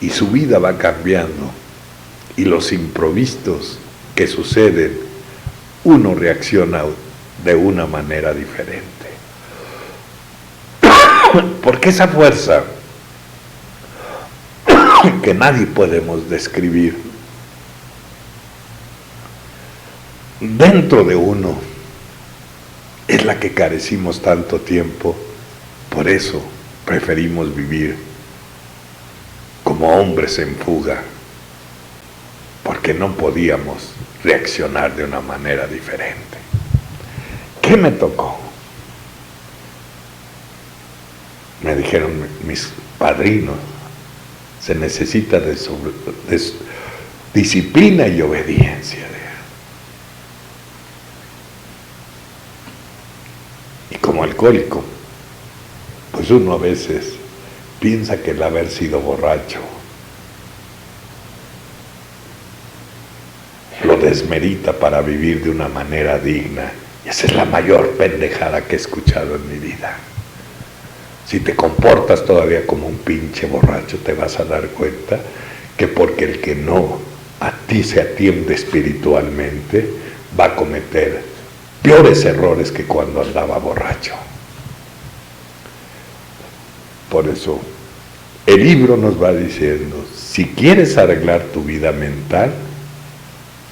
Y su vida va cambiando y los imprevistos que suceden, uno reacciona de una manera diferente. Porque esa fuerza que nadie podemos describir dentro de uno es la que carecimos tanto tiempo. Por eso preferimos vivir como hombres en fuga, porque no podíamos reaccionar de una manera diferente. ¿Qué me tocó? Me dijeron mis padrinos, se necesita de disciplina y obediencia. Y como alcohólico, pues uno a veces piensa que el haber sido borracho lo desmerita para vivir de una manera digna. Y esa es la mayor pendejada que he escuchado en mi vida. Si te comportas todavía como un pinche borracho, te vas a dar cuenta que porque el que no a ti se atiende espiritualmente va a cometer peores errores que cuando andaba borracho. Por eso el libro nos va diciendo, si quieres arreglar tu vida mental,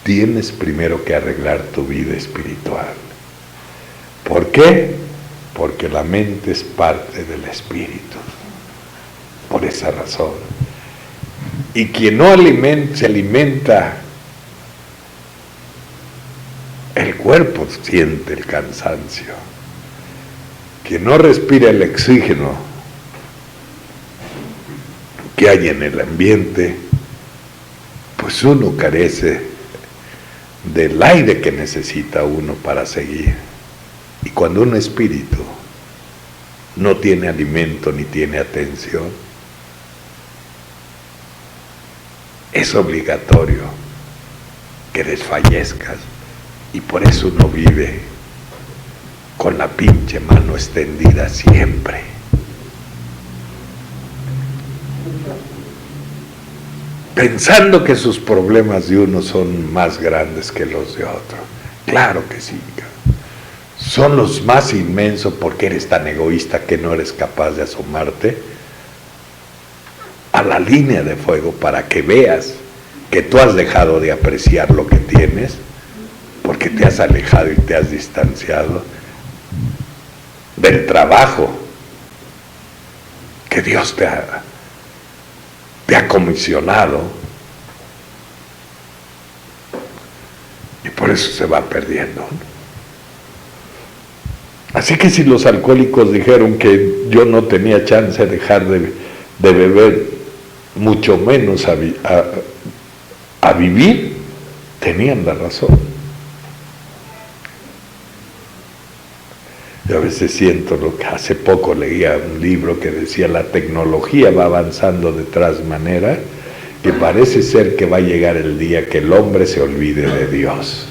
tienes primero que arreglar tu vida espiritual. ¿Por qué? Porque la mente es parte del espíritu. Por esa razón. Y quien no se alimenta, el cuerpo siente el cansancio. Quien no respira el oxígeno que hay en el ambiente, pues uno carece del aire que necesita uno para seguir. Y cuando un espíritu no tiene alimento ni tiene atención, es obligatorio que desfallezcas, y por eso uno vive con la pinche mano extendida siempre. Pensando que sus problemas de uno son más grandes que los de otro. Claro que sí, son los más inmensos, porque eres tan egoísta que no eres capaz de asomarte a la línea de fuego para que veas que tú has dejado de apreciar lo que tienes, porque te has alejado y te has distanciado del trabajo que Dios te ha comisionado, y por eso se va perdiendo, ¿no? Así que si los alcohólicos dijeron que yo no tenía chance de dejar de beber, mucho menos a vivir, tenían la razón. Yo a veces siento lo que hace poco leía un libro que decía: la tecnología va avanzando de tal manera que parece ser que va a llegar el día que el hombre se olvide de Dios.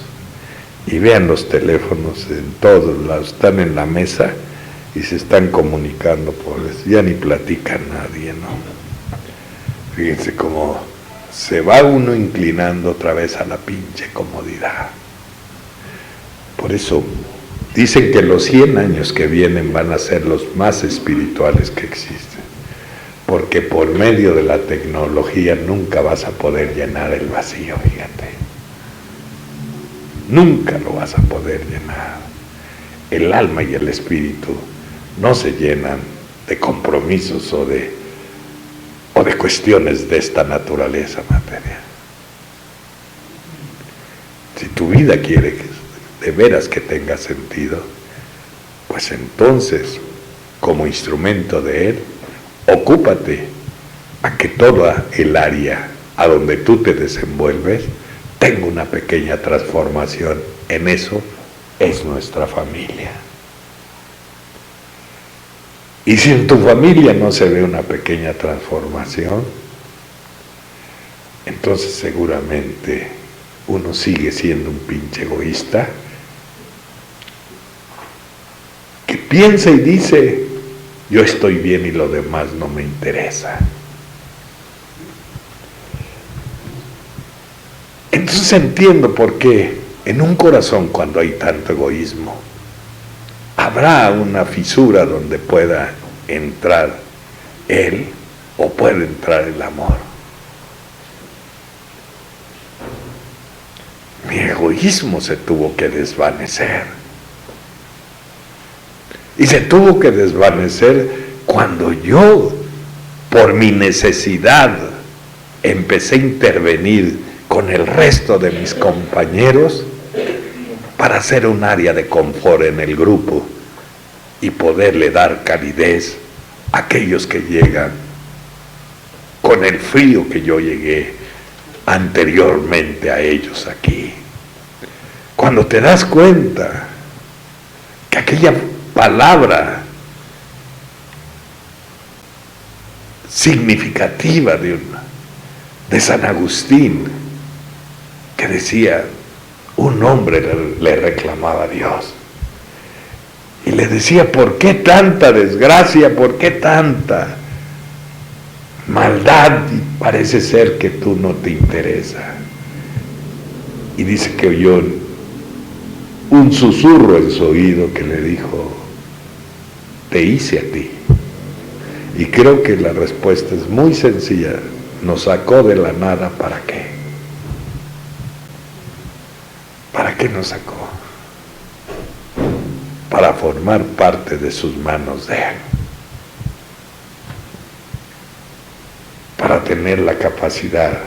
Y vean los teléfonos en todos lados, están en la mesa y se están comunicando por eso, ya ni platica nadie, ¿no? Fíjense cómo se va uno inclinando otra vez a la pinche comodidad. Por eso dicen que los 100 años que vienen van a ser los más espirituales que existen, porque por medio de la tecnología nunca vas a poder llenar el vacío, fíjate. Nunca lo vas a poder llenar. El alma y el espíritu no se llenan de compromisos o de cuestiones de esta naturaleza material. Si tu vida quiere de veras que tenga sentido, pues entonces, como instrumento de Él, ocúpate a que toda el área a donde tú te desenvuelves tenga una pequeña transformación. En eso es nuestra familia. Y si en tu familia no se ve una pequeña transformación, entonces seguramente uno sigue siendo un pinche egoísta que piensa y dice, yo estoy bien y lo demás no me interesa. Entonces entiendo por qué en un corazón, cuando hay tanto egoísmo, habrá una fisura donde pueda entrar Él o puede entrar el amor. Mi egoísmo se tuvo que desvanecer. Y se tuvo que desvanecer cuando yo, por mi necesidad, empecé a intervenir con el resto de mis compañeros para hacer un área de confort en el grupo y poderle dar calidez a aquellos que llegan con el frío que yo llegué anteriormente a ellos aquí. Cuando te das cuenta que aquella palabra significativa de San Agustín, que decía, un hombre le reclamaba a Dios y le decía, ¿por qué tanta desgracia? ¿Por qué tanta maldad? Y parece ser que tú no te interesa. Y dice que oyó un susurro en su oído que le dijo, te hice a ti. Y creo que la respuesta es muy sencilla, nos sacó de la nada, ¿para qué? ¿Para qué nos sacó? Para formar parte de sus manos de Él, para tener la capacidad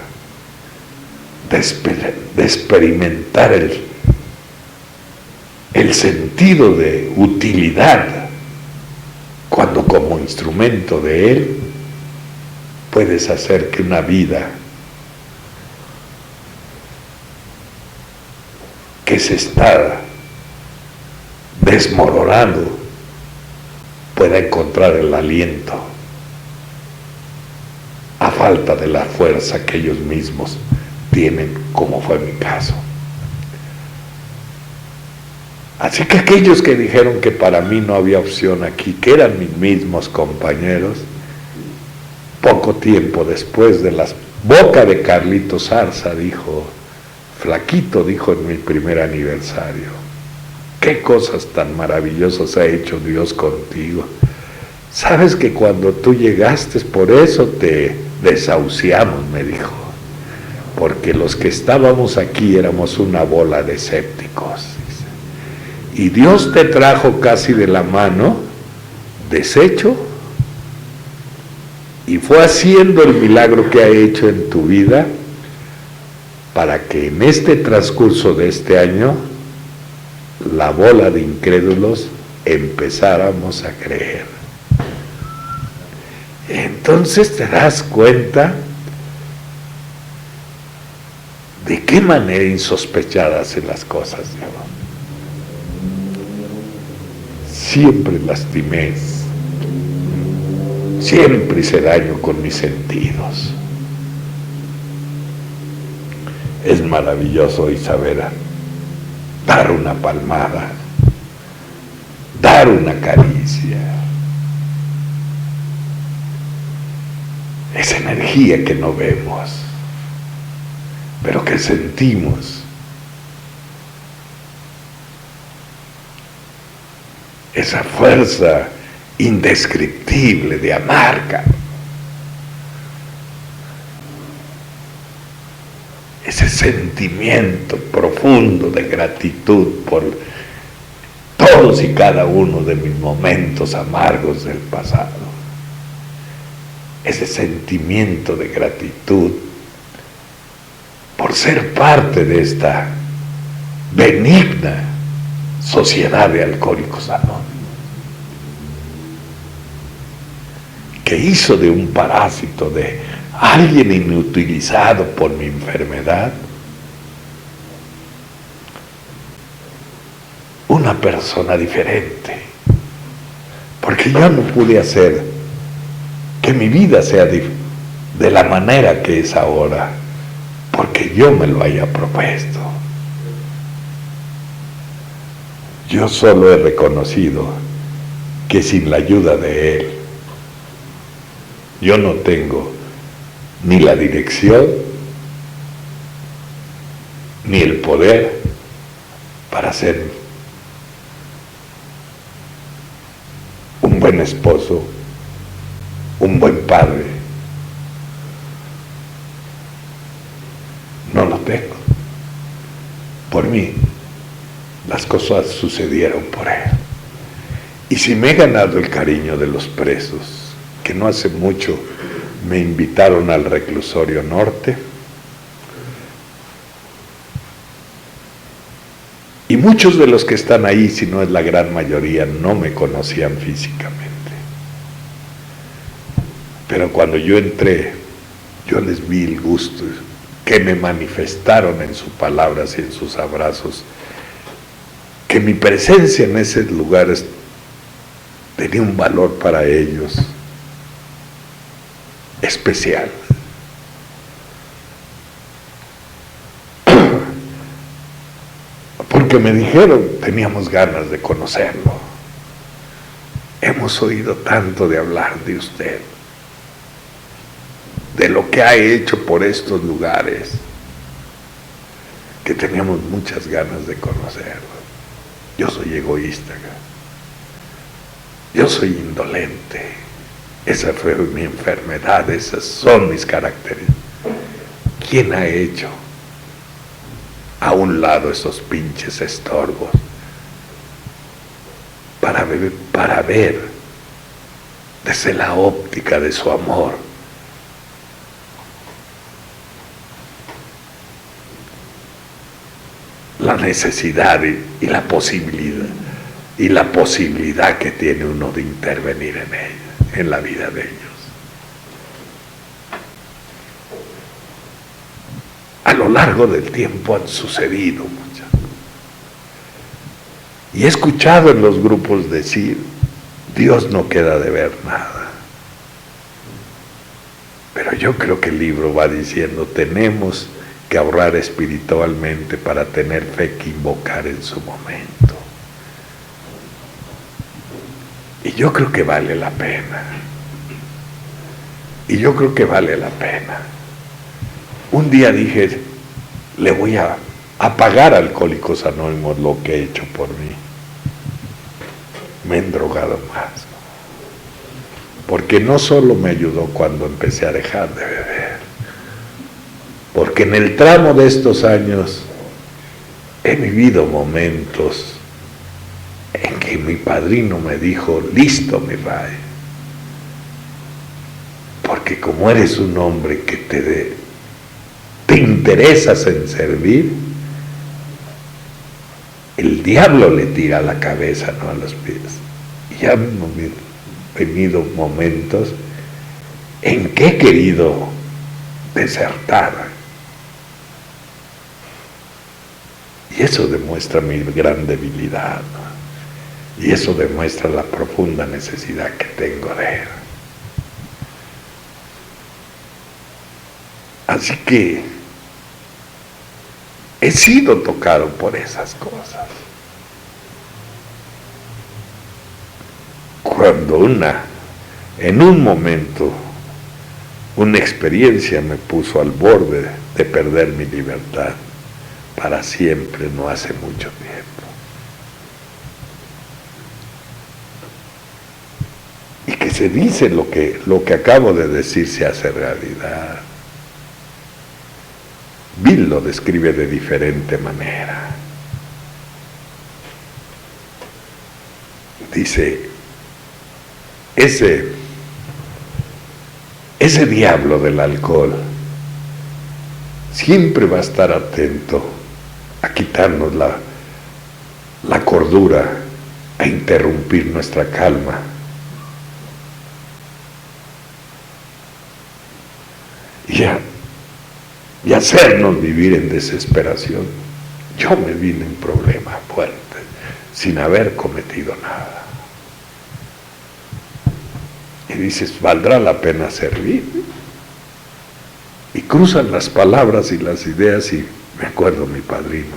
de experimentar el sentido de utilidad, cuando como instrumento de Él puedes hacer que una vida que se está desmoronando pueda encontrar el aliento a falta de la fuerza que ellos mismos tienen, como fue mi caso. Así que aquellos que dijeron que para mí no había opción aquí, que eran mis mismos compañeros, poco tiempo después de las boca de Carlitos Zarza dijo, Flaquito, dijo en mi primer aniversario, qué cosas tan maravillosas ha hecho Dios contigo. Sabes que cuando tú llegaste, por eso te desahuciamos, me dijo, porque los que estábamos aquí éramos una bola de escépticos. Y Dios te trajo casi de la mano, deshecho, y fue haciendo el milagro que ha hecho en tu vida, para que en este transcurso de este año, la bola de incrédulos empezáramos a creer. Entonces te das cuenta de qué manera insospechada hacen las cosas, Dios. Siempre lastimé, siempre hice daño con mis sentidos. Es maravilloso hoy saber dar una palmada, dar una caricia. Esa energía que no vemos, pero que sentimos. Esa fuerza indescriptible de amar, ese sentimiento profundo de gratitud por todos y cada uno de mis momentos amargos del pasado. ese sentimiento de gratitud por ser parte de esta benigna sociedad de Alcohólicos Anónimos, que hizo de un parásito, de alguien inutilizado por mi enfermedad, una persona diferente, porque yo no pude hacer que mi vida sea de la manera que es ahora, porque yo me lo haya propuesto. Yo solo he reconocido que sin la ayuda de Él, yo no tengo ni la dirección, ni el poder para ser un buen esposo, un buen padre. No lo tengo. Por mí, las cosas sucedieron por Él. Y si me he ganado el cariño de los presos, que no hace mucho me invitaron al reclusorio norte, y muchos de los que están ahí, si no es la gran mayoría, no me conocían físicamente. Pero cuando yo entré, yo les vi el gusto que me manifestaron en sus palabras y en sus abrazos, que mi presencia en esos lugares tenía un valor para ellos especial. Porque me dijeron, teníamos ganas de conocerlo. Hemos oído tanto de hablar de usted, de lo que ha hecho por estos lugares, que teníamos muchas ganas de conocerlo. Yo soy egoísta, yo soy indolente. Esa fue mi enfermedad, esas son mis características. ¿Quién ha hecho a un lado esos pinches estorbos para ver desde la óptica de su amor la necesidad y la posibilidad que tiene uno de intervenir en ella, en la vida de ellos? A lo largo del tiempo han sucedido muchas. Y he escuchado en los grupos decir, Dios no queda de ver nada. Pero yo creo que el libro va diciendo, tenemos que ahorrar espiritualmente para tener fe que invocar en su momento. Y yo creo que vale la pena. Y yo creo que vale la pena. Un día dije, le voy a pagar a Alcohólicos Anónimos lo que he hecho por mí. Me he drogado más. Porque no solo me ayudó cuando empecé a dejar de beber, porque en el tramo de estos años he vivido momentos en que mi padrino me dijo, listo mi Ray, porque como eres un hombre que te interesas en servir, el diablo le tira a la cabeza, no a los pies. Y han venido momentos en que he querido desertar. Y eso demuestra mi gran debilidad, ¿no? Y eso demuestra la profunda necesidad que tengo de Él. Así que he sido tocado por esas cosas. Cuando en un momento, una experiencia me puso al borde de perder mi libertad para siempre, no hace mucho tiempo. Y que se dice lo que acabo de decir se hace realidad. Bill lo describe de diferente manera. Dice, ese diablo del alcohol siempre va a estar atento a quitarnos la cordura, a interrumpir nuestra calma. Y hacernos vivir en desesperación. Yo me vine en problemas fuertes, sin haber cometido nada. Y dices, ¿valdrá la pena servir? Y cruzan las palabras y las ideas, y me acuerdo mi padrino,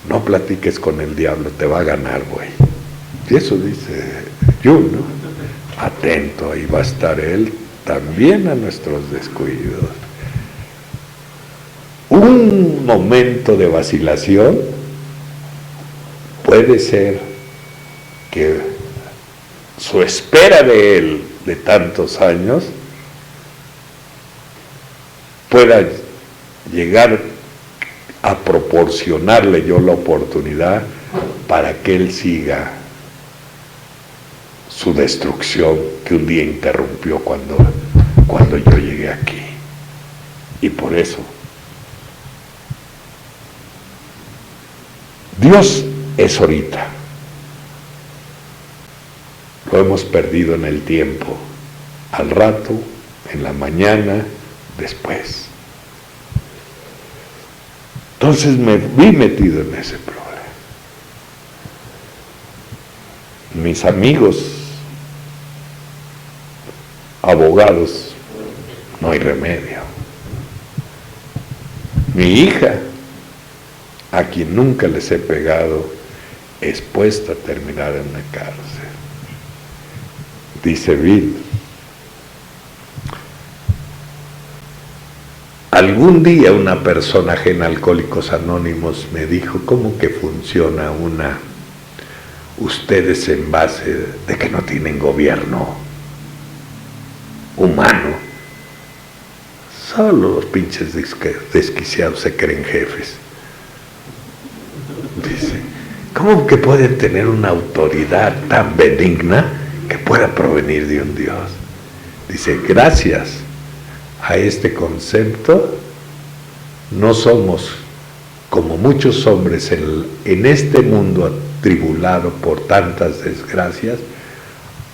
no platiques con el diablo, te va a ganar, güey. Y eso dice Juno, atento, ahí va a estar él también a nuestros descuidos. Un momento de vacilación puede ser que su espera de él de tantos años pueda llegar a proporcionarle yo la oportunidad para que él siga su destrucción que un día interrumpió cuando yo llegué aquí. Y por eso Dios es ahorita. Lo hemos perdido en el tiempo, al rato, en la mañana, después. Entonces me vi metido en ese problema. Mis amigos abogados, no hay remedio. Mi hija, a quien nunca les he pegado, expuesta a terminar en la cárcel. Dice Bill, algún día una personaje en Alcohólicos Anónimos me dijo, ¿cómo que funciona ustedes en base de que no tienen gobierno humano? Solo los pinches desquiciados se creen jefes. Dice, ¿cómo que pueden tener una autoridad tan benigna que pueda provenir de un Dios? Dice, gracias a este concepto no somos como muchos hombres en este mundo atribulado por tantas desgracias,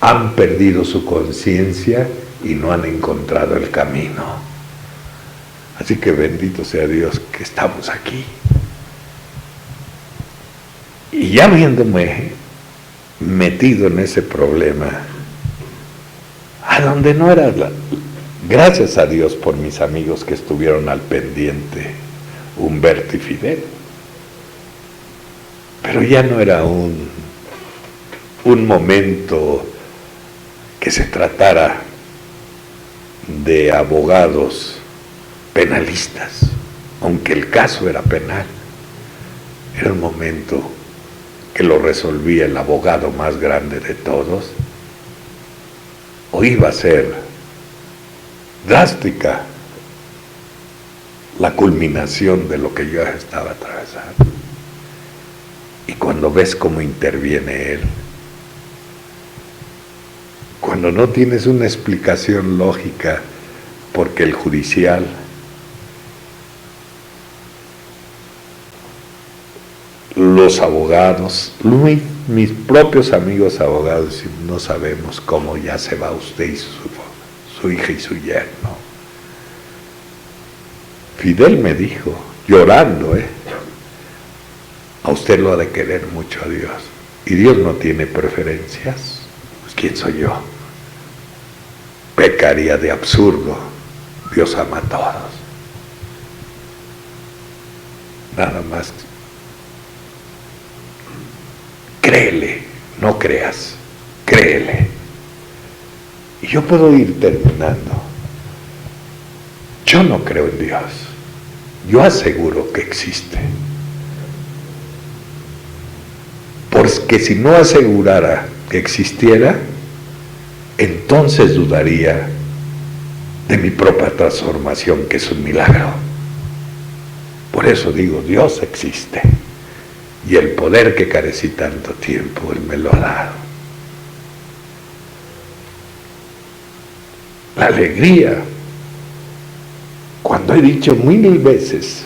han perdido su conciencia y no han encontrado el camino. Así que bendito sea Dios que estamos aquí. Y ya viéndome metido en ese problema, a donde no era gracias a Dios por mis amigos que estuvieron al pendiente, Humberto y Fidel, pero ya no era un momento que se tratara de abogados penalistas, aunque el caso era penal. Era un momento que lo resolvía el abogado más grande de todos, o iba a ser drástica la culminación de lo que yo estaba atravesando. Y cuando ves cómo interviene él, cuando no tienes una explicación lógica, porque el judicial los abogados, mis propios amigos abogados, no sabemos cómo ya se va usted y su hija y su yerno. Fidel me dijo, llorando, a usted lo ha de querer mucho a Dios, y Dios no tiene preferencias. Pues ¿quién soy yo? Pecaría de absurdo. Dios ama a todos. Nada más créele, no creas, créele. Y yo puedo ir terminando. Yo no creo en Dios. Yo aseguro que existe. Porque si no asegurara que existiera, entonces dudaría de mi propia transformación, que es un milagro. Por eso digo, Dios existe. Y el poder que carecí tanto tiempo, Él me lo ha dado. La alegría, cuando he dicho 1000 veces,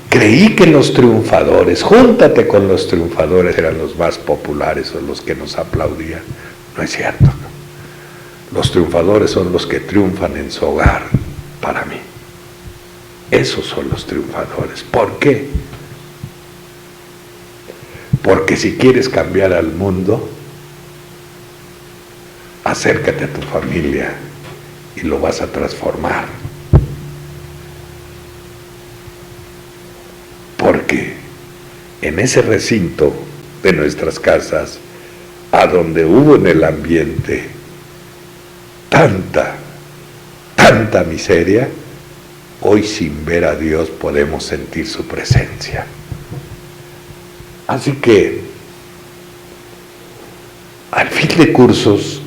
creí que los triunfadores, júntate con los triunfadores, eran los más populares o los que nos aplaudían. No es cierto. Los triunfadores son los que triunfan en su hogar, para mí. Esos son los triunfadores. ¿Por qué? Porque si quieres cambiar al mundo, acércate a tu familia y lo vas a transformar. Porque en ese recinto de nuestras casas, a donde hubo en el ambiente tanta miseria, hoy sin ver a Dios podemos sentir su presencia. Así que, al fin de cursos,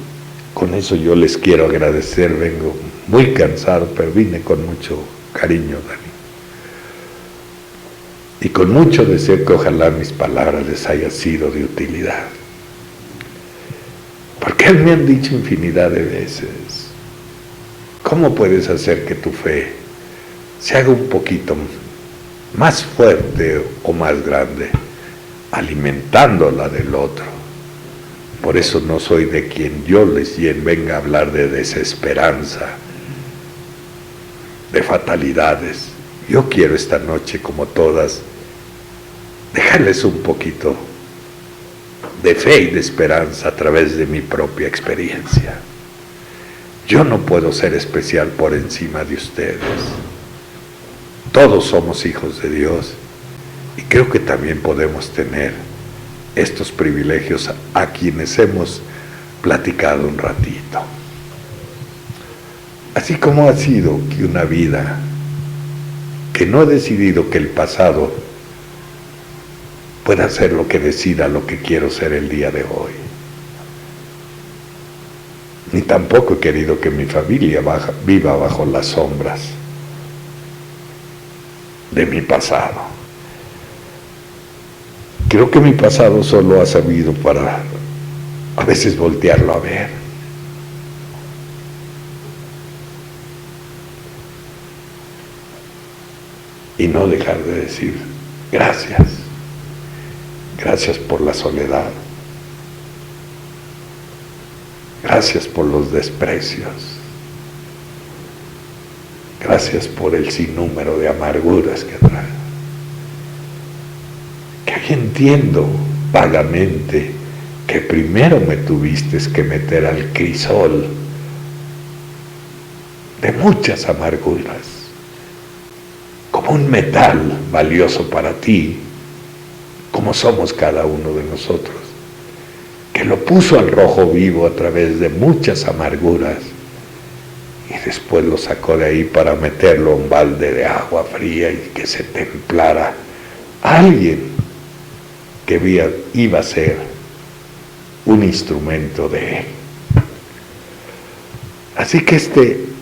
con eso yo les quiero agradecer, vengo muy cansado, pero vine con mucho cariño, Dani. Y con mucho deseo que ojalá mis palabras les hayan sido de utilidad. Porque me han dicho infinidad de veces, ¿cómo puedes hacer que tu fe se haga un poquito más fuerte o más grande? Alimentando la del otro. Por eso no soy de quien yo les venga a hablar de desesperanza, de fatalidades. Yo quiero esta noche, como todas, dejarles un poquito de fe y de esperanza a través de mi propia experiencia. Yo no puedo ser especial por encima de ustedes. Todos somos hijos de Dios y creo que también podemos tener estos privilegios a quienes hemos platicado un ratito. Así como ha sido que una vida que no he decidido que el pasado pueda ser lo que decida lo que quiero ser el día de hoy. Ni tampoco he querido que mi familia viva bajo las sombras de mi pasado. Creo que mi pasado solo ha servido para a veces voltearlo a ver. Y no dejar de decir gracias. Gracias por la soledad. Gracias por los desprecios. Gracias por el sinnúmero de amarguras que trae. Que hoy entiendo vagamente que primero me tuviste que meter al crisol de muchas amarguras, como un metal valioso para ti, como somos cada uno de nosotros, que lo puso al rojo vivo a través de muchas amarguras y después lo sacó de ahí para meterlo a un balde de agua fría y que se templara alguien que iba a ser un instrumento de él. Así que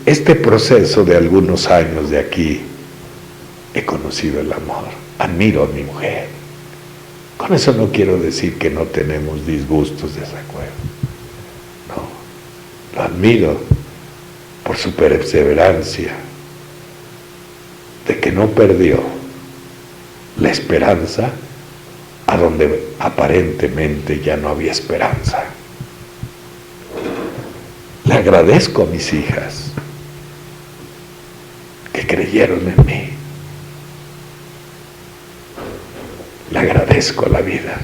este proceso de algunos años de aquí, he conocido el amor, admiro a mi mujer. Con eso no quiero decir que no tenemos disgustos, desacuerdos. No, lo admiro por su perseverancia, de que no perdió la esperanza a donde aparentemente ya no había esperanza. Le agradezco a mis hijas que creyeron en mí. Le agradezco a la vida,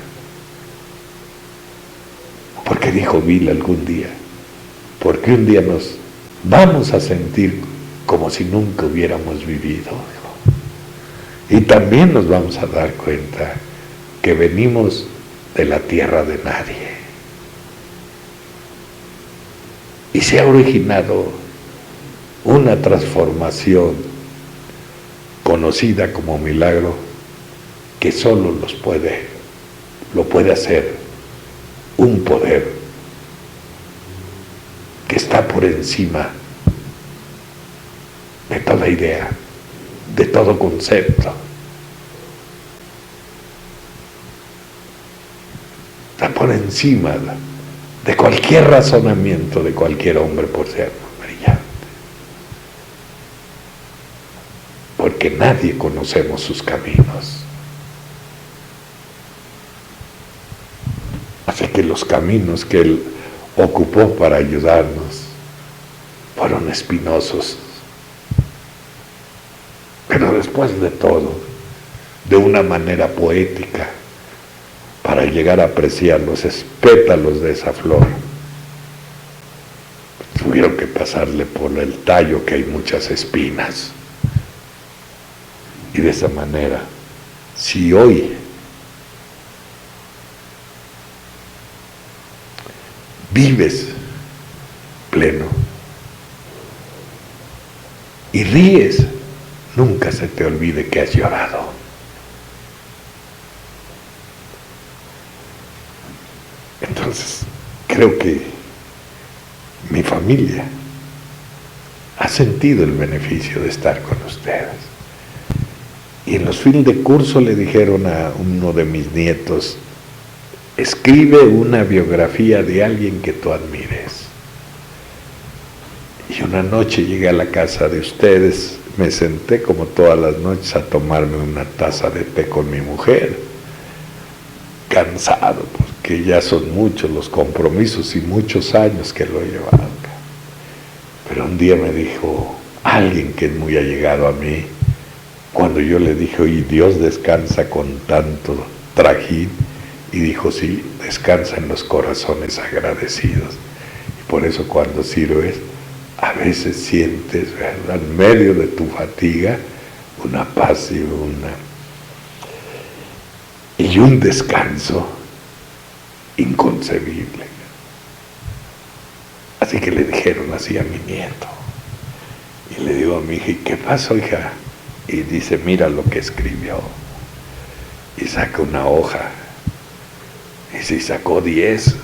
porque dijo Bill algún día, porque un día nos vamos a sentir como si nunca hubiéramos vivido, y también nos vamos a dar cuenta que venimos de la tierra de nadie, y se ha originado una transformación conocida como milagro, que solo lo puede hacer un poder que está por encima de toda idea, de todo concepto. Está por encima de cualquier razonamiento de cualquier hombre, por ser brillante. porque nadie conocemos sus caminos. Así que los caminos que Él ocupó para ayudarnos fueron espinosos. Pero después de todo, de una manera poética, para llegar a apreciar los pétalos de esa flor, tuvieron que pasarle por el tallo, que hay muchas espinas. Y de esa manera, si hoy vives pleno y ríes, nunca se te olvide que has llorado. Entonces, creo que mi familia ha sentido el beneficio de estar con ustedes. Y en los fines de curso le dijeron a uno de mis nietos: escribe una biografía de alguien que tú admires. Y una noche llegué a la casa de ustedes, me senté como todas las noches a tomarme una taza de té con mi mujer, cansado porque ya son muchos los compromisos y muchos años que lo he llevado acá. Pero un día me dijo alguien que es muy allegado a mí, cuando yo le dije: oye, Dios descansa con tanto trajín, y dijo: sí, descansa en los corazones agradecidos. Y por eso cuando sirves, a veces sientes, ¿verdad?, en medio de tu fatiga, una paz y un descanso inconcebible. Así que le dijeron así a mi nieto. Y le digo a mi hija: ¿y qué pasó, hija? Y dice: mira lo que escribió. Y saca una hoja. Y se sacó 10.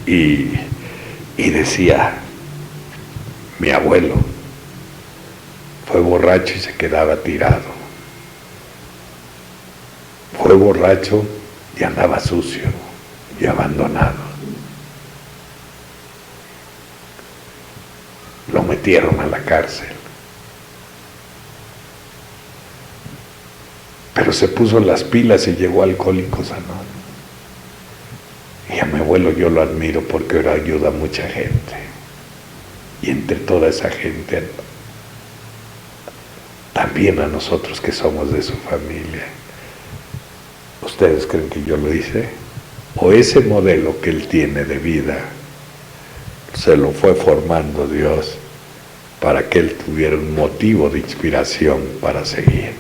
Y decía: mi abuelo fue borracho y se quedaba tirado. Fue borracho y andaba sucio y abandonado. Lo metieron a la cárcel. Pero se puso las pilas y llegó a Alcohólicos Anónimos. Y a mi abuelo yo lo admiro porque ahora ayuda a mucha gente. Y entre toda esa gente, también a nosotros que somos de su familia. ¿Ustedes creen que yo lo hice? ¿O ese modelo que él tiene de vida se lo fue formando Dios para que él tuviera un motivo de inspiración para seguir?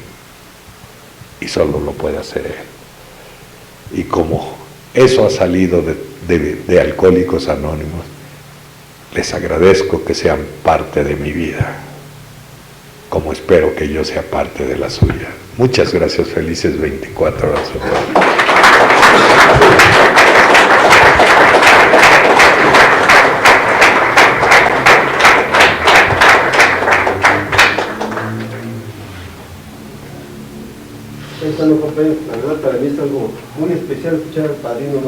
Y solo lo puede hacer él. Y como eso ha salido de Alcohólicos Anónimos, les agradezco que sean parte de mi vida, como espero que yo sea parte de la suya. Muchas gracias, felices 24 horas. La verdad, para mí es algo muy especial escuchar al padrino.